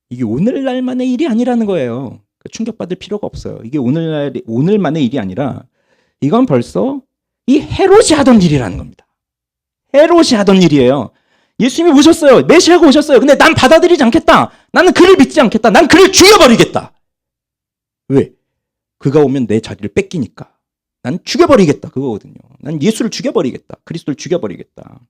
이게 오늘날만의 일이 아니라는 거예요. 충격받을 필요가 없어요. 이게 오늘만의 일이 아니라 이건 벌써 이 헤롯이 하던 일이라는 겁니다. 헤롯이 하던 일이에요. 예수님이 오셨어요. 메시아가 오셨어요. 근데 난 받아들이지 않겠다. 나는 그를 믿지 않겠다. 난 그를 죽여버리겠다. 왜? 그가 오면 내 자리를 뺏기니까. 난 죽여버리겠다. 그거거든요. 난 예수를 죽여버리겠다. 그리스도를 죽여버리겠다.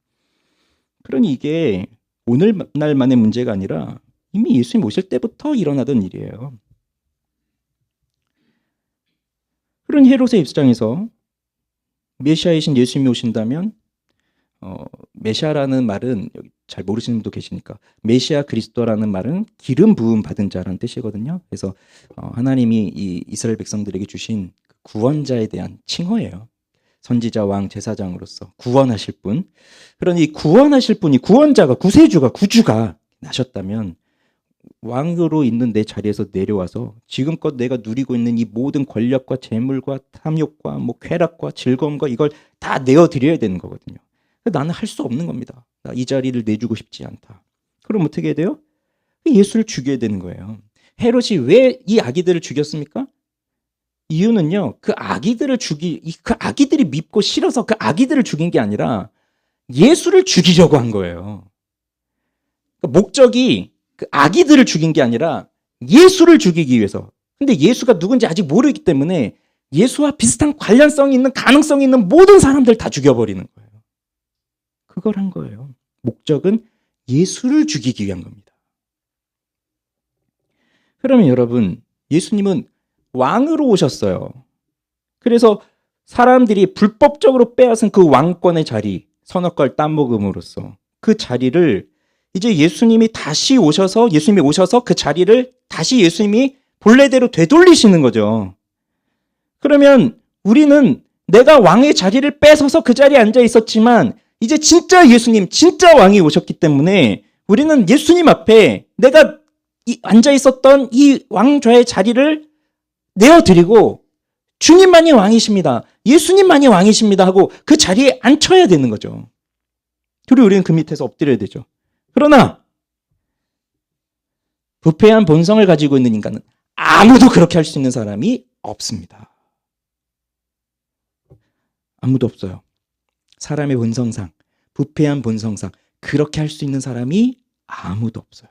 그러니 이게 오늘날만의 문제가 아니라 이미 예수님 오실 때부터 일어나던 일이에요. 그런 헤롯의 입장에서 메시아이신 예수님이 오신다면 메시아라는 말은 여기 잘 모르시는 분도 계시니까 메시아 그리스도라는 말은 기름 부음 받은 자라는 뜻이거든요. 그래서 하나님이 이 이스라엘 백성들에게 주신 구원자에 대한 칭호예요. 선지자, 왕, 제사장으로서 구원하실 분. 그러니 구원하실 분이, 구원자가, 구세주가, 구주가 나셨다면 왕으로 있는 내 자리에서 내려와서 지금껏 내가 누리고 있는 이 모든 권력과 재물과 탐욕과 뭐 쾌락과 즐거움과 이걸 다 내어드려야 되는 거거든요. 나는 할 수 없는 겁니다. 나 이 자리를 내주고 싶지 않다. 그럼 어떻게 해야 돼요? 예수를 죽여야 되는 거예요. 헤롯이 왜 이 아기들을 죽였습니까? 이유는요, 그 아기들이 밉고 싫어서 그 아기들을 죽인 게 아니라 예수를 죽이려고 한 거예요. 그러니까 목적이 그 아기들을 죽인 게 아니라 예수를 죽이기 위해서. 근데 예수가 누군지 아직 모르기 때문에 예수와 비슷한 관련성이 있는, 가능성이 있는 모든 사람들 다 죽여버리는 거예요. 그걸 한 거예요. 목적은 예수를 죽이기 위한 겁니다. 그러면 여러분, 예수님은 왕으로 오셨어요. 그래서 사람들이 불법적으로 빼앗은 그 왕권의 자리, 선악과를 따먹음으로써 그 자리를 이제 예수님이 오셔서 그 자리를 다시 예수님이 본래대로 되돌리시는 거죠. 그러면 우리는 내가 왕의 자리를 뺏어서 그 자리에 앉아 있었지만 이제 진짜 예수님, 진짜 왕이 오셨기 때문에 우리는 예수님 앞에 내가 앉아 있었던 이 왕좌의 자리를 내어드리고 주님만이 왕이십니다. 예수님만이 왕이십니다 하고 그 자리에 앉혀야 되는 거죠. 그리고 우리는 그 밑에서 엎드려야 되죠. 그러나 부패한 본성을 가지고 있는 인간은 아무도 그렇게 할 수 있는 사람이 없습니다. 아무도 없어요. 사람의 본성상, 부패한 본성상 그렇게 할 수 있는 사람이 아무도 없어요.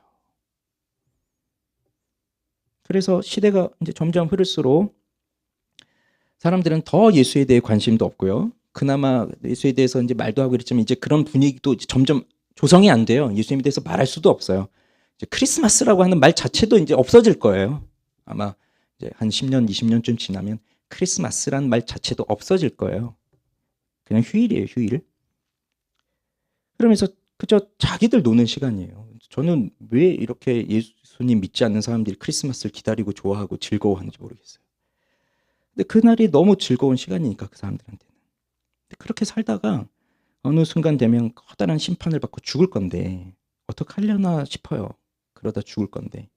그래서 시대가 이제 점점 흐를수록 사람들은 더 예수에 대해 관심도 없고요. 그나마 예수에 대해서 이제 말도 하고 그랬지만 이제 그런 분위기도 점점 조성이 안 돼요. 예수님에 대해서 말할 수도 없어요. 이제 크리스마스라고 하는 말 자체도 이제 없어질 거예요. 아마 이제 한 10년, 20년쯤 지나면 크리스마스라는 말 자체도 없어질 거예요. 그냥 휴일이에요, 휴일. 그러면서 그저 자기들 노는 시간이에요. 저는 왜 이렇게 예수님 믿지 않는 사람들이 크리스마스를 기다리고 좋아하고 즐거워하는지 모르겠어요. 근데 그날이 너무 즐거운 시간이니까 그 사람들한테는. 근데 그렇게 살다가 어느 순간 되면 커다란 심판을 받고 죽을 건데 어떡하려나 싶어요. 그러다 죽을 건데.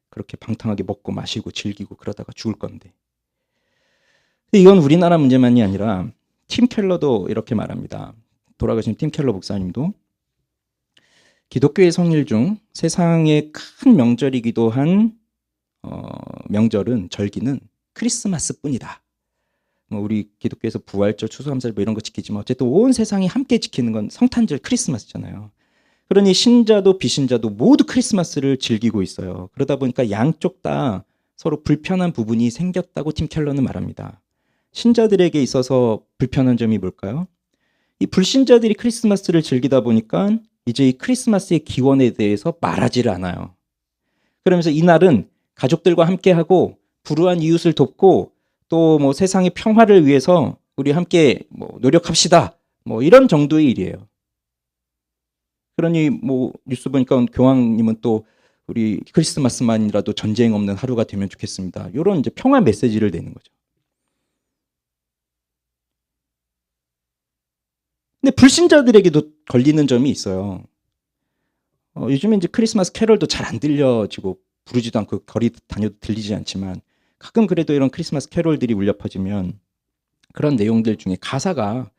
그렇게 방탕하게 먹고 마시고 즐기고 그러다가 죽을 건데. 근데 이건 우리나라 문제만이 아니라 팀 켈러도 이렇게 말합니다. 돌아가신 팀 켈러 목사님도 기독교의 성일 중 세상의 큰 명절이기도 한 명절은, 절기는 크리스마스뿐이다. 뭐 우리 기독교에서 부활절, 추수감사절 뭐 이런 거 지키지만 어쨌든 온 세상이 함께 지키는 건 성탄절, 크리스마스잖아요. 그러니 신자도 비신자도 모두 크리스마스를 즐기고 있어요. 그러다 보니까 양쪽 다 서로 불편한 부분이 생겼다고 팀 켈러는 말합니다. 신자들에게 있어서 불편한 점이 뭘까요? 이 불신자들이 크리스마스를 즐기다 보니까 이제 이 크리스마스의 기원에 대해서 말하지를 않아요. 그러면서 이날은 가족들과 함께하고 불우한 이웃을 돕고 또 뭐 세상의 평화를 위해서 우리 함께 뭐 노력합시다. 뭐 이런 정도의 일이에요. 그러니 뭐 뉴스 보니까 교황님은 또 우리 크리스마스만이라도 전쟁 없는 하루가 되면 좋겠습니다. 이런 이제 평화 메시지를 내는 거죠. 근데 불신자들에게도 걸리는 점이 있어요. 요즘에 이제 크리스마스 캐럴도 잘 안 들려지고 부르지도 않고 거리 다녀도 들리지 않지만 가끔 그래도 이런 크리스마스 캐럴들이 울려 퍼지면 그런 내용들 중에 가사가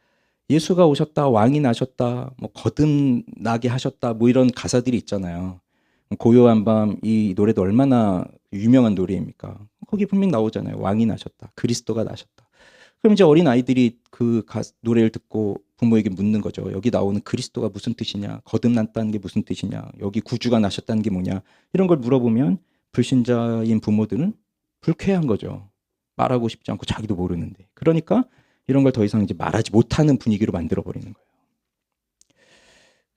예수가 오셨다, 왕이 나셨다, 뭐 거듭나게 하셨다, 뭐 이런 가사들이 있잖아요. 고요한 밤, 이 노래도 얼마나 유명한 노래입니까? 거기 분명 나오잖아요. 왕이 나셨다, 그리스도가 나셨다. 그럼 이제 어린 아이들이 그 노래를 듣고 부모에게 묻는 거죠. 여기 나오는 그리스도가 무슨 뜻이냐? 거듭났다는 게 무슨 뜻이냐? 여기 구주가 나셨다는 게 뭐냐? 이런 걸 물어보면 불신자인 부모들은 불쾌한 거죠. 말하고 싶지 않고 자기도 모르는데. 그러니까 이런 걸 더 이상 이제 말하지 못하는 분위기로 만들어 버리는 거예요.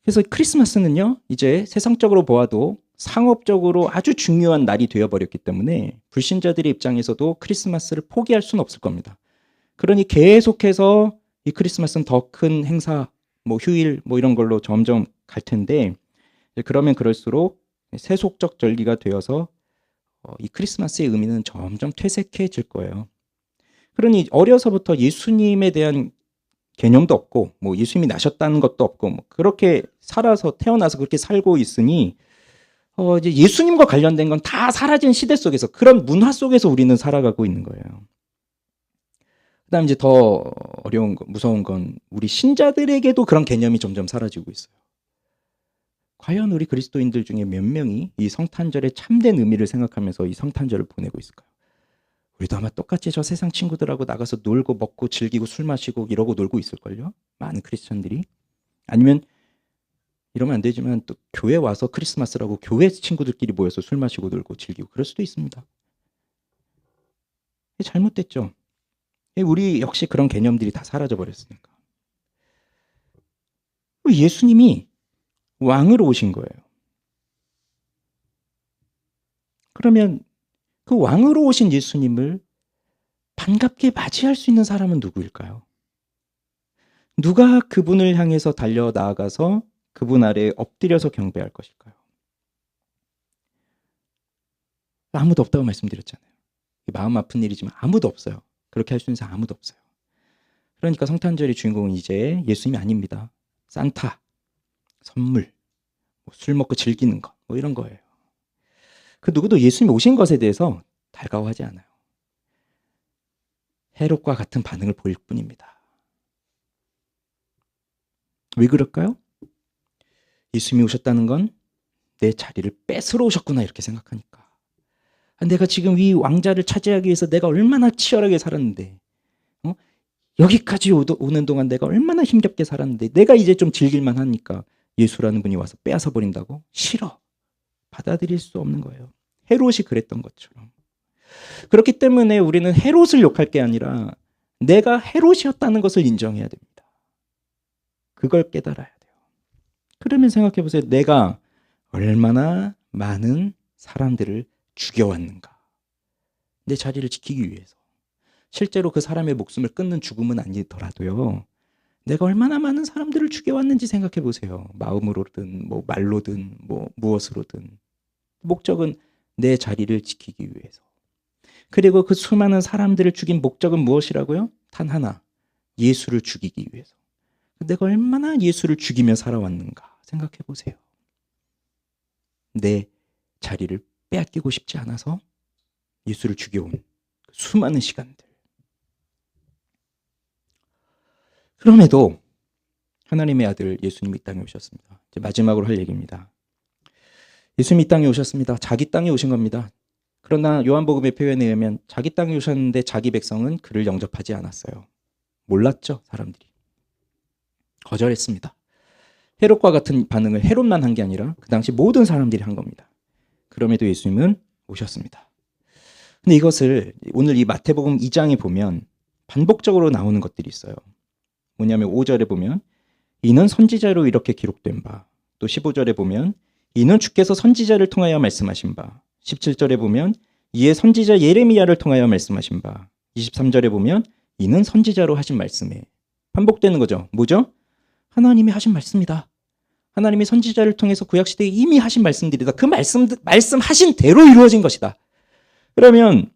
그래서 크리스마스는요, 이제 세상적으로 보아도 상업적으로 아주 중요한 날이 되어버렸기 때문에 불신자들의 입장에서도 크리스마스를 포기할 수는 없을 겁니다. 그러니 계속해서 이 크리스마스는 더 큰 행사, 뭐 휴일, 뭐 이런 걸로 점점 갈 텐데, 그러면 그럴수록 세속적 절기가 되어서 이 크리스마스의 의미는 점점 퇴색해질 거예요. 그러니 어려서부터 예수님에 대한 개념도 없고 뭐 예수님이 나셨다는 것도 없고 뭐 그렇게 살아서 태어나서 그렇게 살고 있으니 이제 예수님과 관련된 건 다 사라진 시대 속에서 그런 문화 속에서 우리는 살아가고 있는 거예요. 그다음 이제 더 어려운 거, 무서운 건 우리 신자들에게도 그런 개념이 점점 사라지고 있어요. 과연 우리 그리스도인들 중에 몇 명이 이 성탄절의 참된 의미를 생각하면서 이 성탄절을 보내고 있을까요? 우리도 아마 똑같이 저 세상 친구들하고 나가서 놀고 먹고 즐기고 술 마시고 이러고 놀고 있을걸요? 많은 크리스천들이. 아니면 이러면 안 되지만 또 교회 와서 크리스마스라고 교회 친구들끼리 모여서 술 마시고 놀고 즐기고 그럴 수도 있습니다. 잘못됐죠. 우리 역시 그런 개념들이 다 사라져버렸으니까. 예수님이 왕으로 오신 거예요. 그러면 그 왕으로 오신 예수님을 반갑게 맞이할 수 있는 사람은 누구일까요? 누가 그분을 향해서 달려 나아가서 그분 아래에 엎드려서 경배할 것일까요? 아무도 없다고 말씀드렸잖아요. 마음 아픈 일이지만 아무도 없어요. 그렇게 할 수 있는 사람 아무도 없어요. 그러니까 성탄절의 주인공은 이제 예수님이 아닙니다. 산타, 선물, 술 먹고 즐기는 것, 뭐 이런 거예요. 그 누구도 예수님이 오신 것에 대해서 달가워하지 않아요. 헤롯과 같은 반응을 보일 뿐입니다. 왜 그럴까요? 예수님이 오셨다는 건 내 자리를 뺏으러 오셨구나 이렇게 생각하니까. 내가 지금 이 왕자를 차지하기 위해서 내가 얼마나 치열하게 살았는데 여기까지 오는 동안 내가 얼마나 힘겹게 살았는데 내가 이제 좀 즐길만 하니까 예수라는 분이 와서 빼앗아 버린다고? 싫어. 받아들일 수 없는 거예요. 헤롯이 그랬던 것처럼. 그렇기 때문에 우리는 헤롯을 욕할 게 아니라 내가 헤롯이었다는 것을 인정해야 됩니다. 그걸 깨달아야 돼요. 그러면 생각해 보세요. 내가 얼마나 많은 사람들을 죽여왔는가. 내 자리를 지키기 위해서. 실제로 그 사람의 목숨을 끊는 죽음은 아니더라도요. 내가 얼마나 많은 사람들을 죽여왔는지 생각해 보세요. 마음으로든 뭐 말로든 뭐 무엇으로든. 목적은 내 자리를 지키기 위해서. 그리고 그 수많은 사람들을 죽인 목적은 무엇이라고요? 단 하나. 예수를 죽이기 위해서. 내가 얼마나 예수를 죽이며 살아왔는가 생각해 보세요. 내 자리를 빼앗기고 싶지 않아서 예수를 죽여온 수많은 시간들. 그럼에도 하나님의 아들 예수님이 이 땅에 오셨습니다. 이제 마지막으로 할 얘기입니다. 예수님이 이 땅에 오셨습니다. 자기 땅에 오신 겁니다. 그러나 요한복음의 표현에 의하면 자기 땅에 오셨는데 자기 백성은 그를 영접하지 않았어요. 몰랐죠, 사람들이. 거절했습니다. 헤롯과 같은 반응을 헤롯만 한 게 아니라 그 당시 모든 사람들이 한 겁니다. 그럼에도 예수님은 오셨습니다. 근데 이것을 오늘 이 마태복음 2장에 보면 반복적으로 나오는 것들이 있어요. 뭐냐면 5절에 보면 이는 선지자로 이렇게 기록된 바, 또 15절에 보면 이는 주께서 선지자를 통하여 말씀하신 바, 17절에 보면 이에 선지자 예레미야를 통하여 말씀하신 바, 23절에 보면 이는 선지자로 하신 말씀에 반복되는 거죠. 뭐죠? 하나님이 하신 말씀이다. 하나님이 선지자를 통해서 구약시대에 이미 하신 말씀들이다. 그 말씀하신 대로 이루어진 것이다. 그러면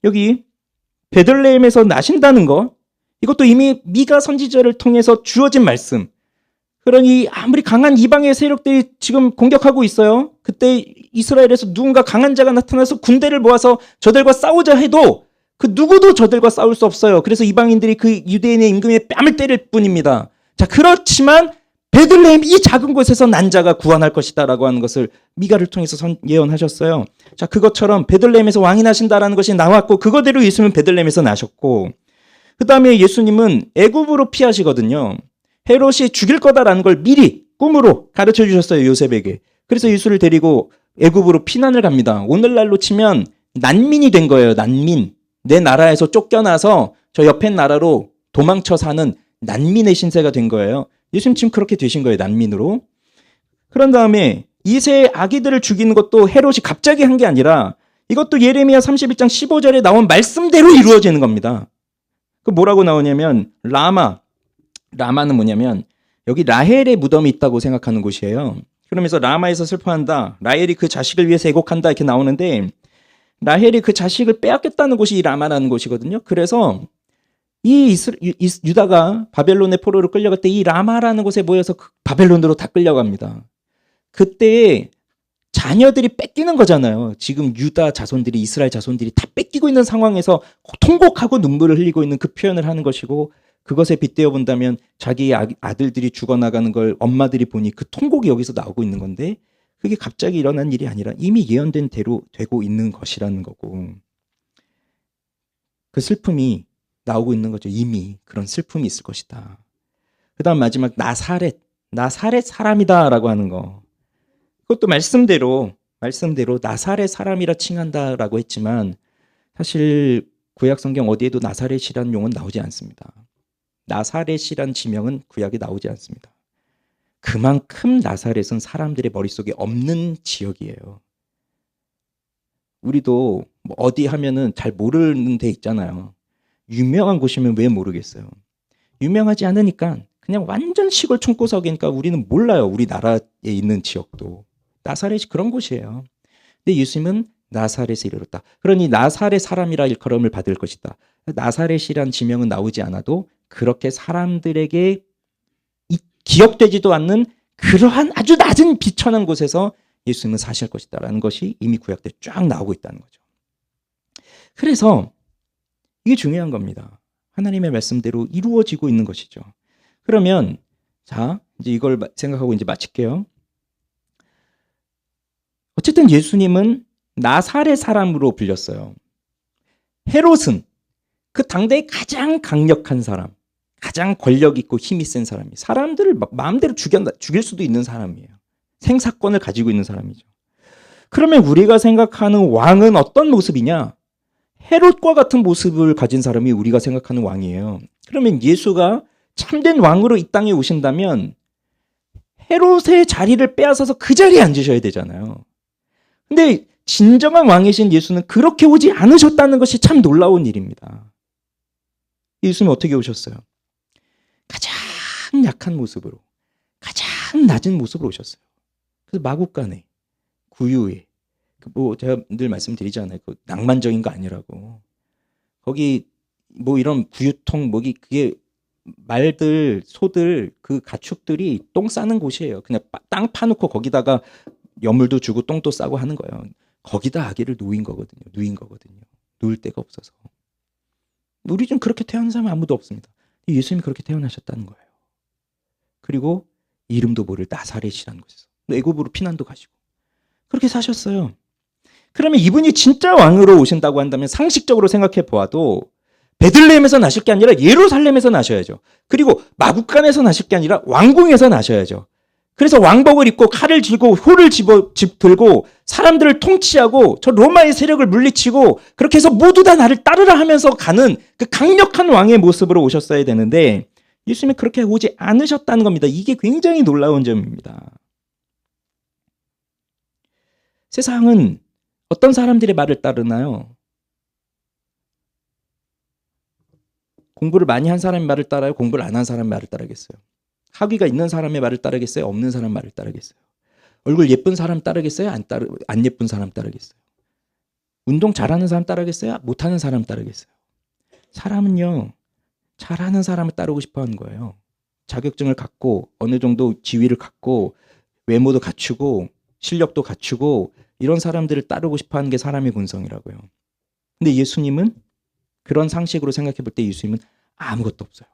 여기 베들레헴에서 나신다는 거, 이것도 이미 미가 선지자를 통해서 주어진 말씀. 그러니 아무리 강한 이방의 세력들이 지금 공격하고 있어요. 그때 이스라엘에서 누군가 강한 자가 나타나서 군대를 모아서 저들과 싸우자 해도 그 누구도 저들과 싸울 수 없어요. 그래서 이방인들이 그 유대인의 임금에 뺨을 때릴 뿐입니다. 자, 그렇지만 베들레헴 이 작은 곳에서 난 자가 구원할 것이다라고 하는 것을 미가를 통해서 예언하셨어요. 자, 그것처럼 베들레헴에서 왕이 나신다라는 것이 나왔고 그거대로 예수님은 베들레헴에서 나셨고 그 다음에 예수님은 애굽으로 피하시거든요. 헤롯이 죽일 거다라는 걸 미리 꿈으로 가르쳐 주셨어요, 요셉에게. 그래서 예수를 데리고 애굽으로 피난을 갑니다. 오늘날로 치면 난민이 된 거예요, 난민. 내 나라에서 쫓겨나서 저 옆에 나라로 도망쳐 사는 난민의 신세가 된 거예요. 예수님 지금 그렇게 되신 거예요, 난민으로. 그런 다음에 이세 아기들을 죽이는 것도 헤롯이 갑자기 한 게 아니라 이것도 예레미야 31장 15절에 나온 말씀대로 이루어지는 겁니다. 그 뭐라고 나오냐면 라마는 뭐냐면 여기 라헬의 무덤이 있다고 생각하는 곳이에요. 그러면서 라마에서 슬퍼한다. 라헬이 그 자식을 위해서 애곡한다 이렇게 나오는데 라헬이 그 자식을 빼앗겼다는 곳이 이 라마라는 곳이거든요. 그래서 이 유다가 바벨론의 포로로 끌려갈 때 이 라마라는 곳에 모여서 바벨론으로 다 끌려갑니다. 그때 자녀들이 뺏기는 거잖아요. 지금 유다 자손들이, 이스라엘 자손들이 다 뺏기고 있는 상황에서 통곡하고 눈물을 흘리고 있는 그 표현을 하는 것이고, 그것에 빗대어 본다면 자기 아들들이 죽어나가는 걸 엄마들이 보니 그 통곡이 여기서 나오고 있는 건데, 그게 갑자기 일어난 일이 아니라 이미 예언된 대로 되고 있는 것이라는 거고, 그 슬픔이 나오고 있는 거죠. 이미 그런 슬픔이 있을 것이다. 그 다음 마지막 나사렛 사람이다 라고 하는 거. 그것도 말씀대로 나사렛 사람이라 칭한다라고 했지만, 사실 구약 성경 어디에도 나사렛이라는 용어는 나오지 않습니다. 나사렛이란 지명은 구약에 나오지 않습니다. 그만큼 나사렛은 사람들의 머릿속에 없는 지역이에요. 우리도 뭐 어디 하면은 잘 모르는 데 있잖아요. 유명한 곳이면 왜 모르겠어요. 유명하지 않으니까 그냥 완전 시골 총구석이니까 우리는 몰라요. 우리나라에 있는 지역도. 나사렛이 그런 곳이에요. 근데 예수님은 나사렛에 이르렀다. 그러니 나사렛 사람이라 일컬음을 받을 것이다. 나사렛이란 지명은 나오지 않아도 그렇게 사람들에게 기억되지도 않는 그러한 아주 낮은 비천한 곳에서 예수님은 사실 것이다라는 것이 이미 구약 때 쫙 나오고 있다는 거죠. 그래서 이게 중요한 겁니다. 하나님의 말씀대로 이루어지고 있는 것이죠. 그러면 자, 이제 이걸 생각하고 이제 마칠게요. 어쨌든 예수님은 나사렛 사람으로 불렸어요. 헤롯은 그 당대의 가장 강력한 사람, 가장 권력 있고 힘이 센 사람이, 사람들을 마음대로 죽일 수도 있는 사람이에요. 생사권을 가지고 있는 사람이죠. 그러면 우리가 생각하는 왕은 어떤 모습이냐? 헤롯과 같은 모습을 가진 사람이 우리가 생각하는 왕이에요. 그러면 예수가 참된 왕으로 이 땅에 오신다면 헤롯의 자리를 빼앗아서 그 자리에 앉으셔야 되잖아요. 근데 진정한 왕이신 예수는 그렇게 오지 않으셨다는 것이 참 놀라운 일입니다. 예수님은 어떻게 오셨어요? 가장 약한 모습으로, 가장 낮은 모습으로 오셨어요. 그래서 마구간에, 구유에, 뭐 제가 늘 말씀드리잖아요. 그 낭만적인 거 아니라고. 거기 뭐 이런 구유통, 뭐기 그게 말들, 소들, 그 가축들이 똥 싸는 곳이에요. 그냥 땅 파놓고 거기다가 여물도 주고 똥도 싸고 하는 거예요. 거기다 아기를 누인 거거든요. 누울 데가 없어서. 우리 좀 그렇게 태어난 사람은 아무도 없습니다. 예수님이 그렇게 태어나셨다는 거예요. 그리고 이름도 모를 나사렛이라는 곳에서 애굽으로 피난도 가시고 그렇게 사셨어요. 그러면 이분이 진짜 왕으로 오신다고 한다면 상식적으로 생각해 보아도 베들레헴에서 나실 게 아니라 예루살렘에서 나셔야죠. 그리고 마구간에서 나실 게 아니라 왕궁에서 나셔야죠. 그래서 왕복을 입고 칼을 쥐고 효를 들고 사람들을 통치하고 저 로마의 세력을 물리치고 그렇게 해서 모두 다 나를 따르라 하면서 가는 그 강력한 왕의 모습으로 오셨어야 되는데 예수님이 그렇게 오지 않으셨다는 겁니다. 이게 굉장히 놀라운 점입니다. 세상은 어떤 사람들의 말을 따르나요? 공부를 많이 한 사람의 말을 따라요? 공부를 안 한 사람의 말을 따르겠어요? 학위가 있는 사람의 말을 따르겠어요? 없는 사람 말을 따르겠어요? 얼굴 예쁜 사람 따르겠어요? 안 예쁜 사람 따르겠어요? 운동 잘하는 사람 따르겠어요? 못하는 사람 따르겠어요? 사람은요, 잘하는 사람을 따르고 싶어 하는 거예요. 자격증을 갖고 어느 정도 지위를 갖고 외모도 갖추고 실력도 갖추고 이런 사람들을 따르고 싶어 하는 게 사람의 본성이라고요. 근데 예수님은 그런 상식으로 생각해 볼 때 예수님은 아무것도 없어요.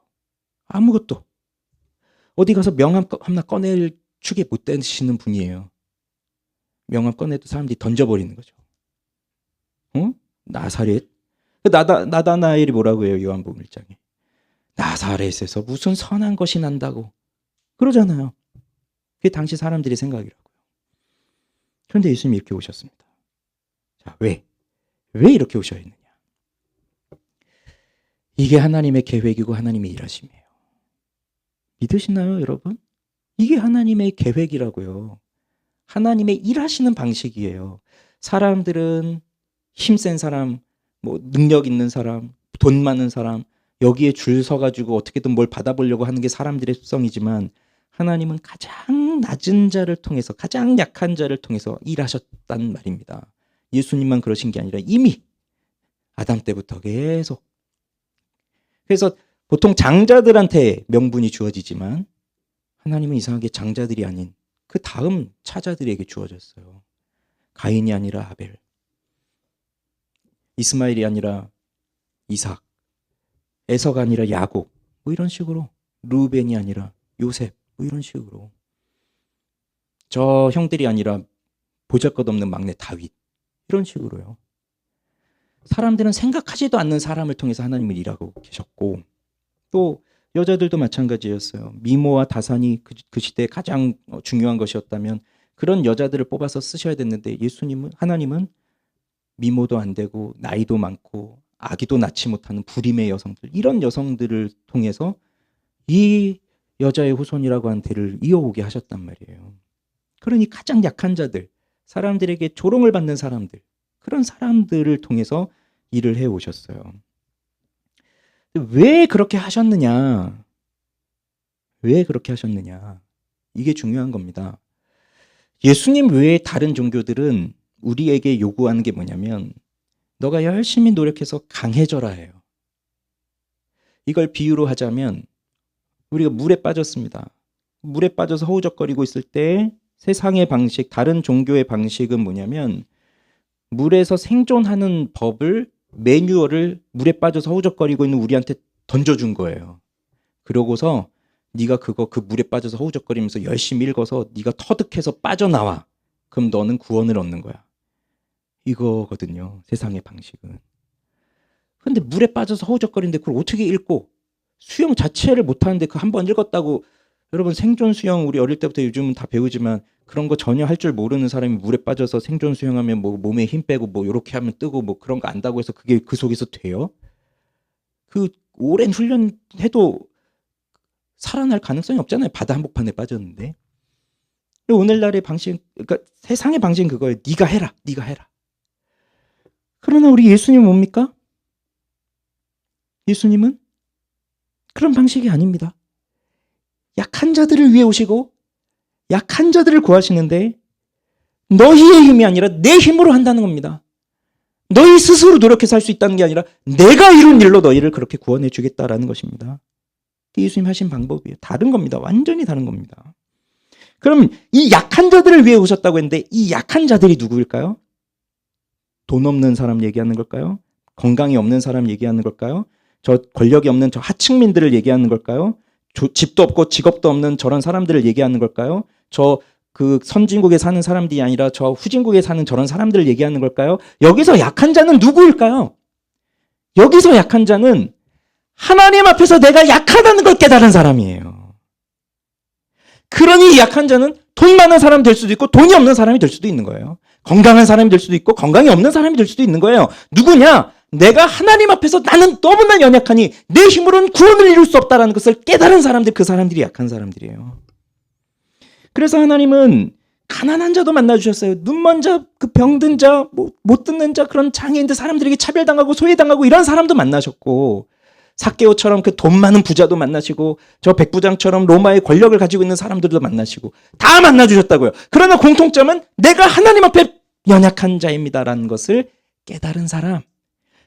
아무것도. 어디 가서 명함 하나 꺼낼 축에 못 되시는 분이에요. 명함 꺼내도 사람들이 던져버리는 거죠. 나사렛? 나다나엘이 뭐라고 해요? 요한복음 1장에. 나사렛에서 무슨 선한 것이 난다고. 그러잖아요. 그게 당시 사람들의 생각이라고요. 그런데 예수님이 이렇게 오셨습니다. 자, 왜 이렇게 오셔야 했느냐? 이게 하나님의 계획이고 하나님의 일하심이에요. 믿으시나요, 여러분? 이게 하나님의 계획이라고요. 하나님의 일하시는 방식이에요. 사람들은 힘센 사람, 뭐 능력 있는 사람, 돈 많은 사람, 여기에 줄 서가지고 어떻게든 뭘 받아보려고 하는 게 사람들의 습성이지만 하나님은 가장 낮은 자를 통해서, 가장 약한 자를 통해서 일하셨단 말입니다. 예수님만 그러신 게 아니라 이미 아담 때부터 계속. 그래서 보통 장자들한테 명분이 주어지지만 하나님은 이상하게 장자들이 아닌 그 다음 차자들에게 주어졌어요. 가인이 아니라 아벨, 이스마엘이 아니라 이삭, 에서가 아니라 야곱, 뭐 이런 식으로, 르우벤이 아니라 요셉, 뭐 이런 식으로, 저 형들이 아니라 보잘것없는 막내 다윗, 이런 식으로요. 사람들은 생각하지도 않는 사람을 통해서 하나님을 일하고 계셨고, 또 여자들도 마찬가지였어요. 미모와 다산이 그 시대에 가장 중요한 것이었다면 그런 여자들을 뽑아서 쓰셔야 됐는데, 하나님은 미모도 안 되고 나이도 많고 아기도 낳지 못하는 불임의 여성들, 이런 여성들을 통해서 이 여자의 후손이라고 하는 대를 이어오게 하셨단 말이에요. 그러니 가장 약한 자들, 사람들에게 조롱을 받는 사람들, 그런 사람들을 통해서 일을 해오셨어요. 왜 그렇게 하셨느냐? 왜 그렇게 하셨느냐? 이게 중요한 겁니다. 예수님 외에 다른 종교들은 우리에게 요구하는 게 뭐냐면 너가 열심히 노력해서 강해져라 해요. 이걸 비유로 하자면 우리가 물에 빠졌습니다. 물에 빠져서 허우적거리고 있을 때 세상의 방식, 다른 종교의 방식은 뭐냐면 물에서 생존하는 법을, 매뉴얼을 물에 빠져서 허우적거리고 있는 우리한테 던져준 거예요. 그러고서 네가 그 물에 빠져서 허우적거리면서 열심히 읽어서 네가 터득해서 빠져나와. 그럼 너는 구원을 얻는 거야. 이거거든요, 세상의 방식은. 근데 물에 빠져서 허우적거리는데 그걸 어떻게 읽고, 수영 자체를 못하는데 그 한 번 읽었다고. 여러분, 생존 수영 우리 어릴 때부터 요즘은 다 배우지만 그런 거 전혀 할 줄 모르는 사람이 물에 빠져서 생존 수영하면 뭐 몸에 힘 빼고 뭐 이렇게 하면 뜨고 뭐 그런 거 안다고 해서 그게 그 속에서 돼요? 그 오랜 훈련해도 살아날 가능성이 없잖아요. 바다 한복판에 빠졌는데. 오늘날의 방식, 그러니까 세상의 방식은 그거예요. 네가 해라, 네가 해라. 그러나 우리 예수님은 뭡니까? 예수님은 그런 방식이 아닙니다. 약한 자들을 위해 오시고 약한 자들을 구하시는데 너희의 힘이 아니라 내 힘으로 한다는 겁니다. 너희 스스로 노력해서 할 수 있다는 게 아니라 내가 이룬 일로 너희를 그렇게 구원해 주겠다라는 것입니다. 예수님 하신 방법이에요. 다른 겁니다. 완전히 다른 겁니다. 그럼 이 약한 자들을 위해 오셨다고 했는데 이 약한 자들이 누구일까요? 돈 없는 사람 얘기하는 걸까요? 건강이 없는 사람 얘기하는 걸까요? 저 권력이 없는 저 하층민들을 얘기하는 걸까요? 집도 없고 직업도 없는 저런 사람들을 얘기하는 걸까요? 저 그 선진국에 사는 사람들이 아니라 저 후진국에 사는 저런 사람들을 얘기하는 걸까요? 여기서 약한 자는 누구일까요? 여기서 약한 자는 하나님 앞에서 내가 약하다는 걸 깨달은 사람이에요. 그러니 약한 자는 돈 많은 사람 될 수도 있고 돈이 없는 사람이 될 수도 있는 거예요. 건강한 사람이 될 수도 있고 건강이 없는 사람이 될 수도 있는 거예요. 누구냐? 내가 하나님 앞에서 나는 너무나 연약하니 내 힘으로는 구원을 이룰 수 없다는 것을 깨달은 사람들, 그 사람들이 약한 사람들이에요. 그래서 하나님은 가난한 자도 만나주셨어요. 눈먼 자, 그 병든 자, 못 듣는 자, 그런 장애인들, 사람들에게 차별당하고 소외당하고 이런 사람도 만나셨고, 삭개오처럼 그 돈 많은 부자도 만나시고, 저 백부장처럼 로마의 권력을 가지고 있는 사람들도 만나시고 다 만나주셨다고요. 그러나 공통점은 내가 하나님 앞에 연약한 자입니다라는 것을 깨달은 사람,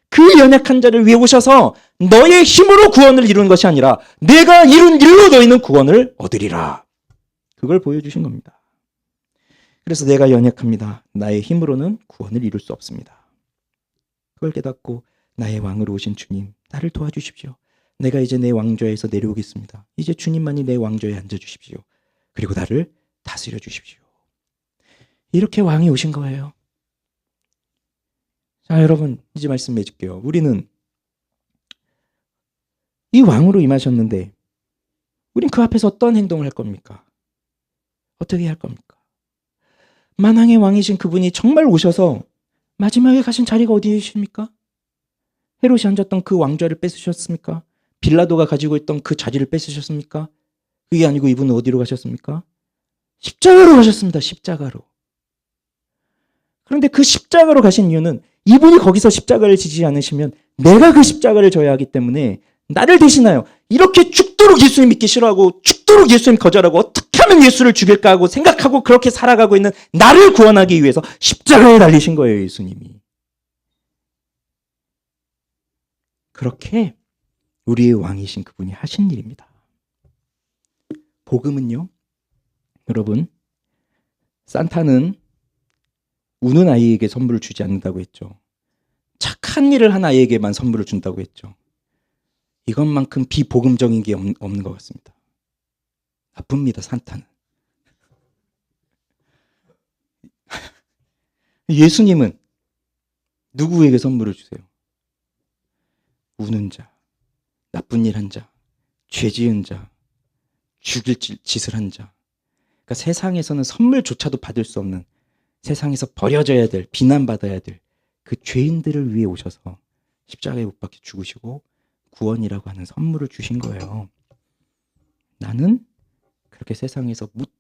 그 연약한 자를 위해 오셔서 너의 힘으로 구원을 이루는 것이 아니라 내가 이룬 일로 너희는 구원을 얻으리라. 그걸 보여주신 겁니다. 그래서 내가 연약합니다. 나의 힘으로는 구원을 이룰 수 없습니다. 그걸 깨닫고 나의 왕으로 오신 주님, 나를 도와주십시오. 내가 이제 내 왕좌에서 내려오겠습니다. 이제 주님만이 내 왕좌에 앉아주십시오. 그리고 나를 다스려 주십시오. 이렇게 왕이 오신 거예요. 자, 여러분, 이제 말씀 맺을게요. 우리는 이 왕으로 임하셨는데 우린 그 앞에서 어떤 행동을 할 겁니까? 어떻게 할 겁니까? 만왕의 왕이신 그분이 정말 오셔서 마지막에 가신 자리가 어디이십니까? 헤롯이 앉았던 그 왕좌를 뺏으셨습니까? 빌라도가 가지고 있던 그 자리를 뺏으셨습니까? 그게 아니고 이분은 어디로 가셨습니까? 십자가로 가셨습니다. 십자가로. 그런데 그 십자가로 가신 이유는 이분이 거기서 십자가를 지지 않으시면 내가 그 십자가를 져야 하기 때문에 나를 대신하여 이렇게 죽도록 예수님 믿기 싫어하고 죽도록 예수님 거절하고 어떻게 하면 어쩌면 예수를 죽일까 하고 생각하고 그렇게 살아가고 있는 나를 구원하기 위해서 십자가에 달리신 거예요, 예수님이. 그렇게 우리의 왕이신 그분이 하신 일입니다. 복음은요, 여러분, 산타는 우는 아이에게 선물을 주지 않는다고 했죠. 착한 일을 한 아이에게만 선물을 준다고 했죠. 이것만큼 비복음적인 게 없는 것 같습니다. 나쁩니다, 산타는. 예수님은 누구에게 선물을 주세요? 우는 자, 나쁜 일 한 자, 죄 지은 자, 죽일 짓을 한 자. 그러니까 세상에서는 선물조차도 받을 수 없는, 세상에서 버려져야 될, 비난받아야 될 그 죄인들을 위해 오셔서 십자가에 못 박혀 죽으시고 구원이라고 하는 선물을 주신 거예요. 나는 그렇게 세상에서 못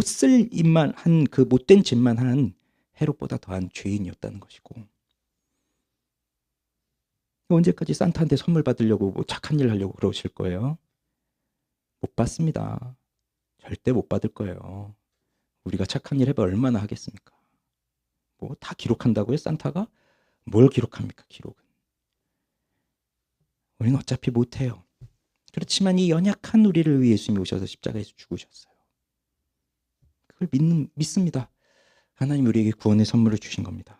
쓸 입만 한, 그 못된 짓만 한 헤롯보다 더한 죄인이었다는 것이고, 언제까지 산타한테 선물 받으려고 뭐 착한 일 하려고 그러실 거예요? 못 받습니다. 절대 못 받을 거예요. 우리가 착한 일 해봐 얼마나 하겠습니까? 뭐 다 기록한다고요, 산타가? 뭘 기록합니까, 기록은? 우리는 어차피 못해요. 그렇지만 이 연약한 우리를 위해 예수님이 오셔서 십자가에서 죽으셨어요. 그걸 믿습니다. 하나님 우리에게 구원의 선물을 주신 겁니다.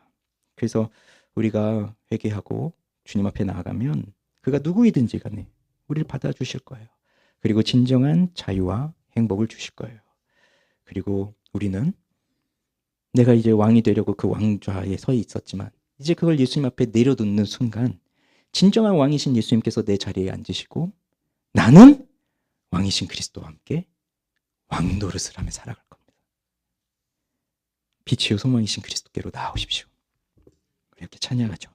그래서 우리가 회개하고 주님 앞에 나아가면 그가 누구이든지 간에 우리를 받아주실 거예요. 그리고 진정한 자유와 행복을 주실 거예요. 그리고 우리는 내가 이제 왕이 되려고 그 왕좌에 서 있었지만 이제 그걸 예수님 앞에 내려놓는 순간 진정한 왕이신 예수님께서 내 자리에 앉으시고 나는 왕이신 그리스도와 함께 왕노릇을 하며 살아갈 겁니다. 빛이요 소망이신 그리스도께로 나아오십시오. 이렇게 찬양하죠.